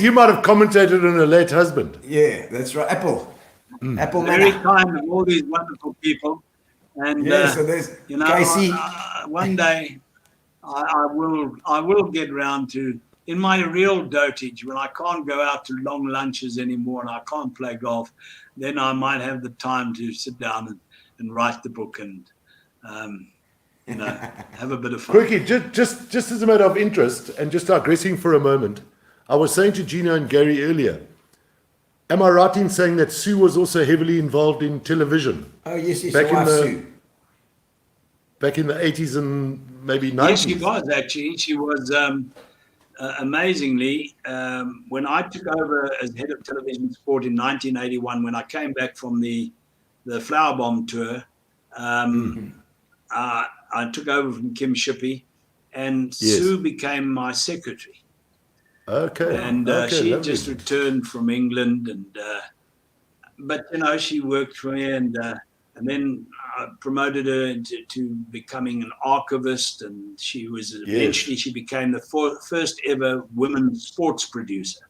You might have commentated on her late husband. Yeah, that's right. Apple Very Manor. kind of all these wonderful people. And So there's you know, Casey. One day I will get round to, in my real dotage, when I can't go out to long lunches anymore and I can't play golf, then I might have the time to sit down and write the book and you know, have a bit of fun. Quirky, just as a matter of interest and just digressing for a moment, I was saying to Gino and Gary earlier, am I right in saying that Sue was also heavily involved in television? Oh yes, Back your wife, Sue. Back in the 80s and maybe 90s? Yes, she was actually. She was amazingly, when I took over as head of television sport in 1981, when I came back from the Flower Bomb tour, I took over from Kim Shippey, and Sue became my secretary. Okay. And she just returned from England, and but she worked for me, and then I promoted her to becoming an archivist, and she was eventually she became the first ever women sports producer.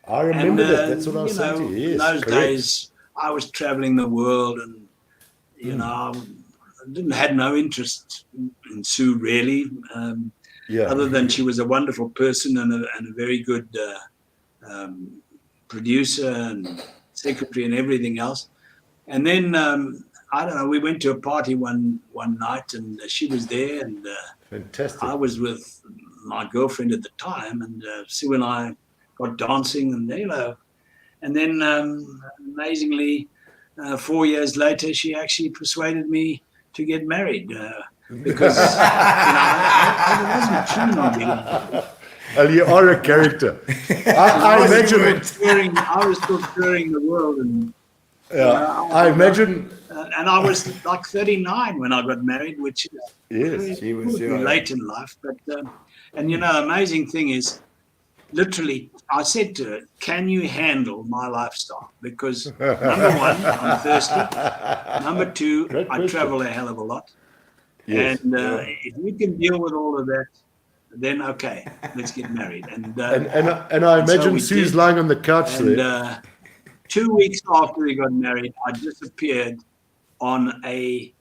I remember that. That's what I was saying to you. Yes, in those days, I was traveling the world, and I had no interest in Sue really, other than she was a wonderful person and a very good producer and secretary and everything else. And then I don't know, we went to a party one night, and she was there, and fantastic. I was with my girlfriend at the time, and Sue and I got dancing, and and then amazingly 4 years later, she actually persuaded me to get married because I wasn't keen on getting married. Well, you are a character. I imagine it. I was still touring the world, and I imagine. And I was like 39 when I got married, which is she was late in life. But amazing thing is, literally, I said to her, "Can you handle my lifestyle?" Because number one, I'm thirsty. Number two, I travel a hell of a lot. Yes. And if we can deal with all of that, then okay, let's get married. And I imagine Sue's lying on the couch there. 2 weeks after we got married, I disappeared on a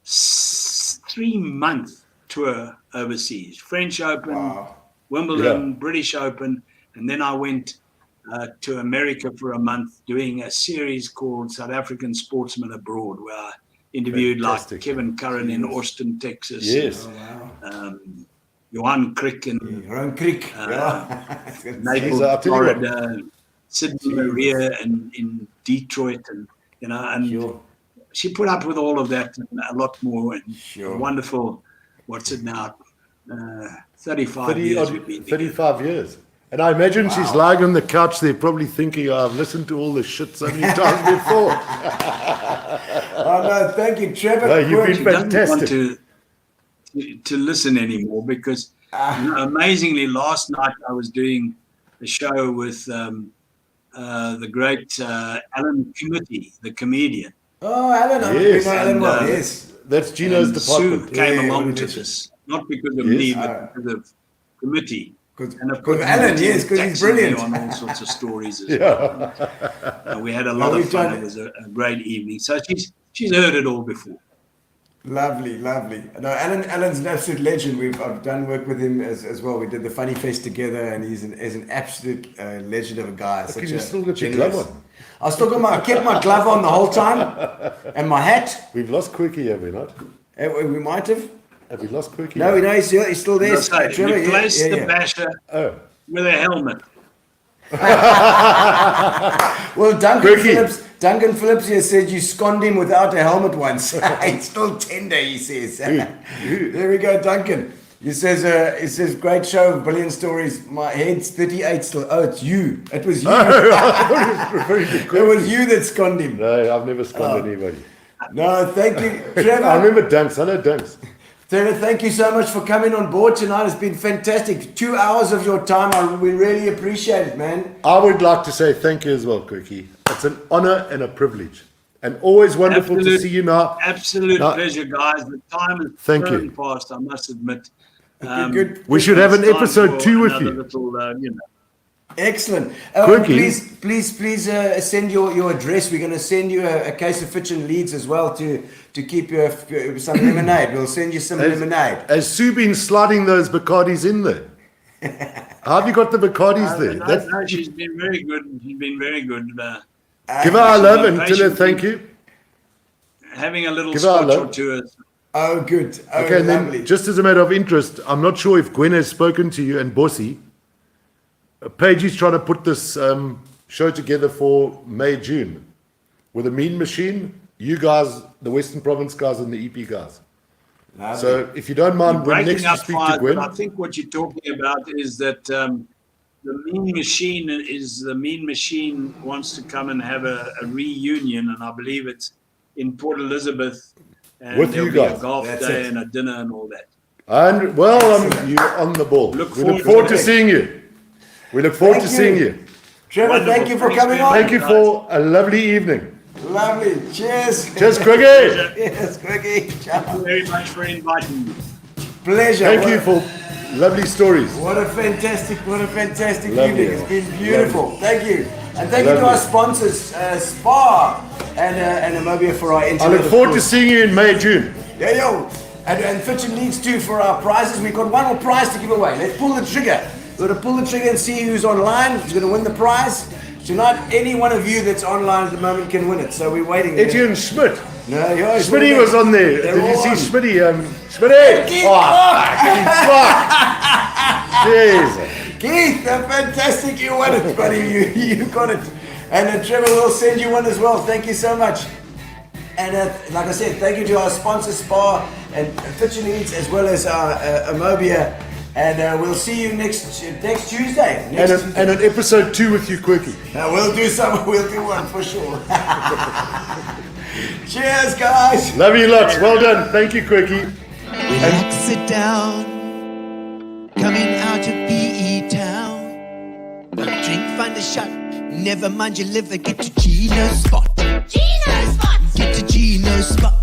3-month tour overseas. French Open, Wimbledon, British Open, and then I went to America for a month doing a series called South African Sportsmen Abroad, where I interviewed like Kevin Curran in Austin, Texas. Yes. Johan Crick and Naples, Florida, Sydney Maria and in Detroit, and she put up with all of that and a lot more. And wonderful, what's it now? 35 years. 35 years. And I imagine she's lying on the couch there, probably thinking, I've listened to all this shit so many times before. Oh no, thank you, Trevor. No, you've been fantastic. Want to listen anymore because amazingly, last night I was doing a show with the great Alan Committee, the comedian. Oh, Alan, yes. That's Gino's department. Sue came along to this, not because of me, but because of committee. And of course, Alan, because he's brilliant on all sorts of stories as well. We had a lot of fun. It was a great evening. So she's heard it all before. Lovely. No, Alan's an absolute legend. I've done work with him as well. We did the Funny Fest together, and he's an absolute legend of a guy. You still got your glove on? I kept my glove on the whole time, and my hat. We've lost Quirky, have we not? We might have. Have we lost Quirky? No, he's still there. Replace the basher with a helmet. Well, Duncan Phillips here said you sconned him without a helmet once. It's still tender, he says. There we go, Duncan. He says, great show, brilliant stories. My head's 38 still. Oh, it's you. It was you. It was you that sconned him. No, I've never sconned anybody. No, thank you, Trevor. I remember Dunks. I know Dunks. Trevor, thank you so much for coming on board tonight. It's been fantastic. 2 hours of your time. We really appreciate it, man. I would like to say thank you as well, Quirky. It's an honor and a privilege. And always wonderful to see you now. Absolute pleasure, guys. The time is very fast, I must admit. Good. We should have an episode 2 with you. Little, Excellent. Quirky. Please send your address. We're going to send you a case of Fitch and Leeds as well to keep you some lemonade. We'll send you some lemonade. Has Sue been sliding those Bacardis in there? How have you got the Bacardis there? No, she's been very good. She's been very good. Give her our love and tell her thank you. Having a little scotch or two. Oh, good. Oh, okay, and lovely. then just as a matter of interest, I'm not sure if Gwen has spoken to you and Bossy. Paige is trying to put this show together for May, June with a Mean Machine, you guys, the Western Province guys, and the EP guys. Lovely. So if you don't mind, when next Breaking you up speak to fires, Gwen, but I think what you're talking about is that the Mean Machine wants to come and have a reunion, and I believe it's in Port Elizabeth. And With there'll you be guys. a golf That's day it. and a dinner and all that. and you're on the ball. Look We look forward forward to to it. seeing you. We look forward Thank to you. seeing you. Trevor, Wonderful. thank you for Thanks coming very on. Thank you for a lovely evening. Lovely. Cheers. Cheers, Quirky. Yes, Quirky. Ciao. Thank you very much for inviting me. Pleasure. Thank you for lovely stories. What a fantastic Lovely. evening. It's been beautiful. Thank you. And thank you to Lovely. our sponsors, Spa and Amobia for our I internet. look of forward to course. seeing you in May, June. Yeah, yo. And Fitch and Leeds too for our prizes. We've got one more prize to give away. Let's pull the trigger. We're going to pull the trigger and see who's online, who's going to win the prize. Tonight, any one of you that's online at the moment can win it. So we're waiting. Etienne Schmidt. No, yo, Smitty was on there. They're Did you all see on. Smitty? Smitty! Keith, Jeez. Keith, fantastic. You won it, buddy. You got it. And Trevor will send you one as well. Thank you so much. And like I said, thank you to our sponsor, Spa and Fitch and Leeds, as well as Amobia. And we'll see you next Tuesday. And an episode 2 with you, Quirky. We'll do one for sure. Cheers, guys. Love you lots. Well done. Thank you, Quirky. Relax, sit down. Coming out of PE town. Have a drink, find a shot. Never mind your liver, get to Gino's spot. Gino spot. Get to Gino's spot.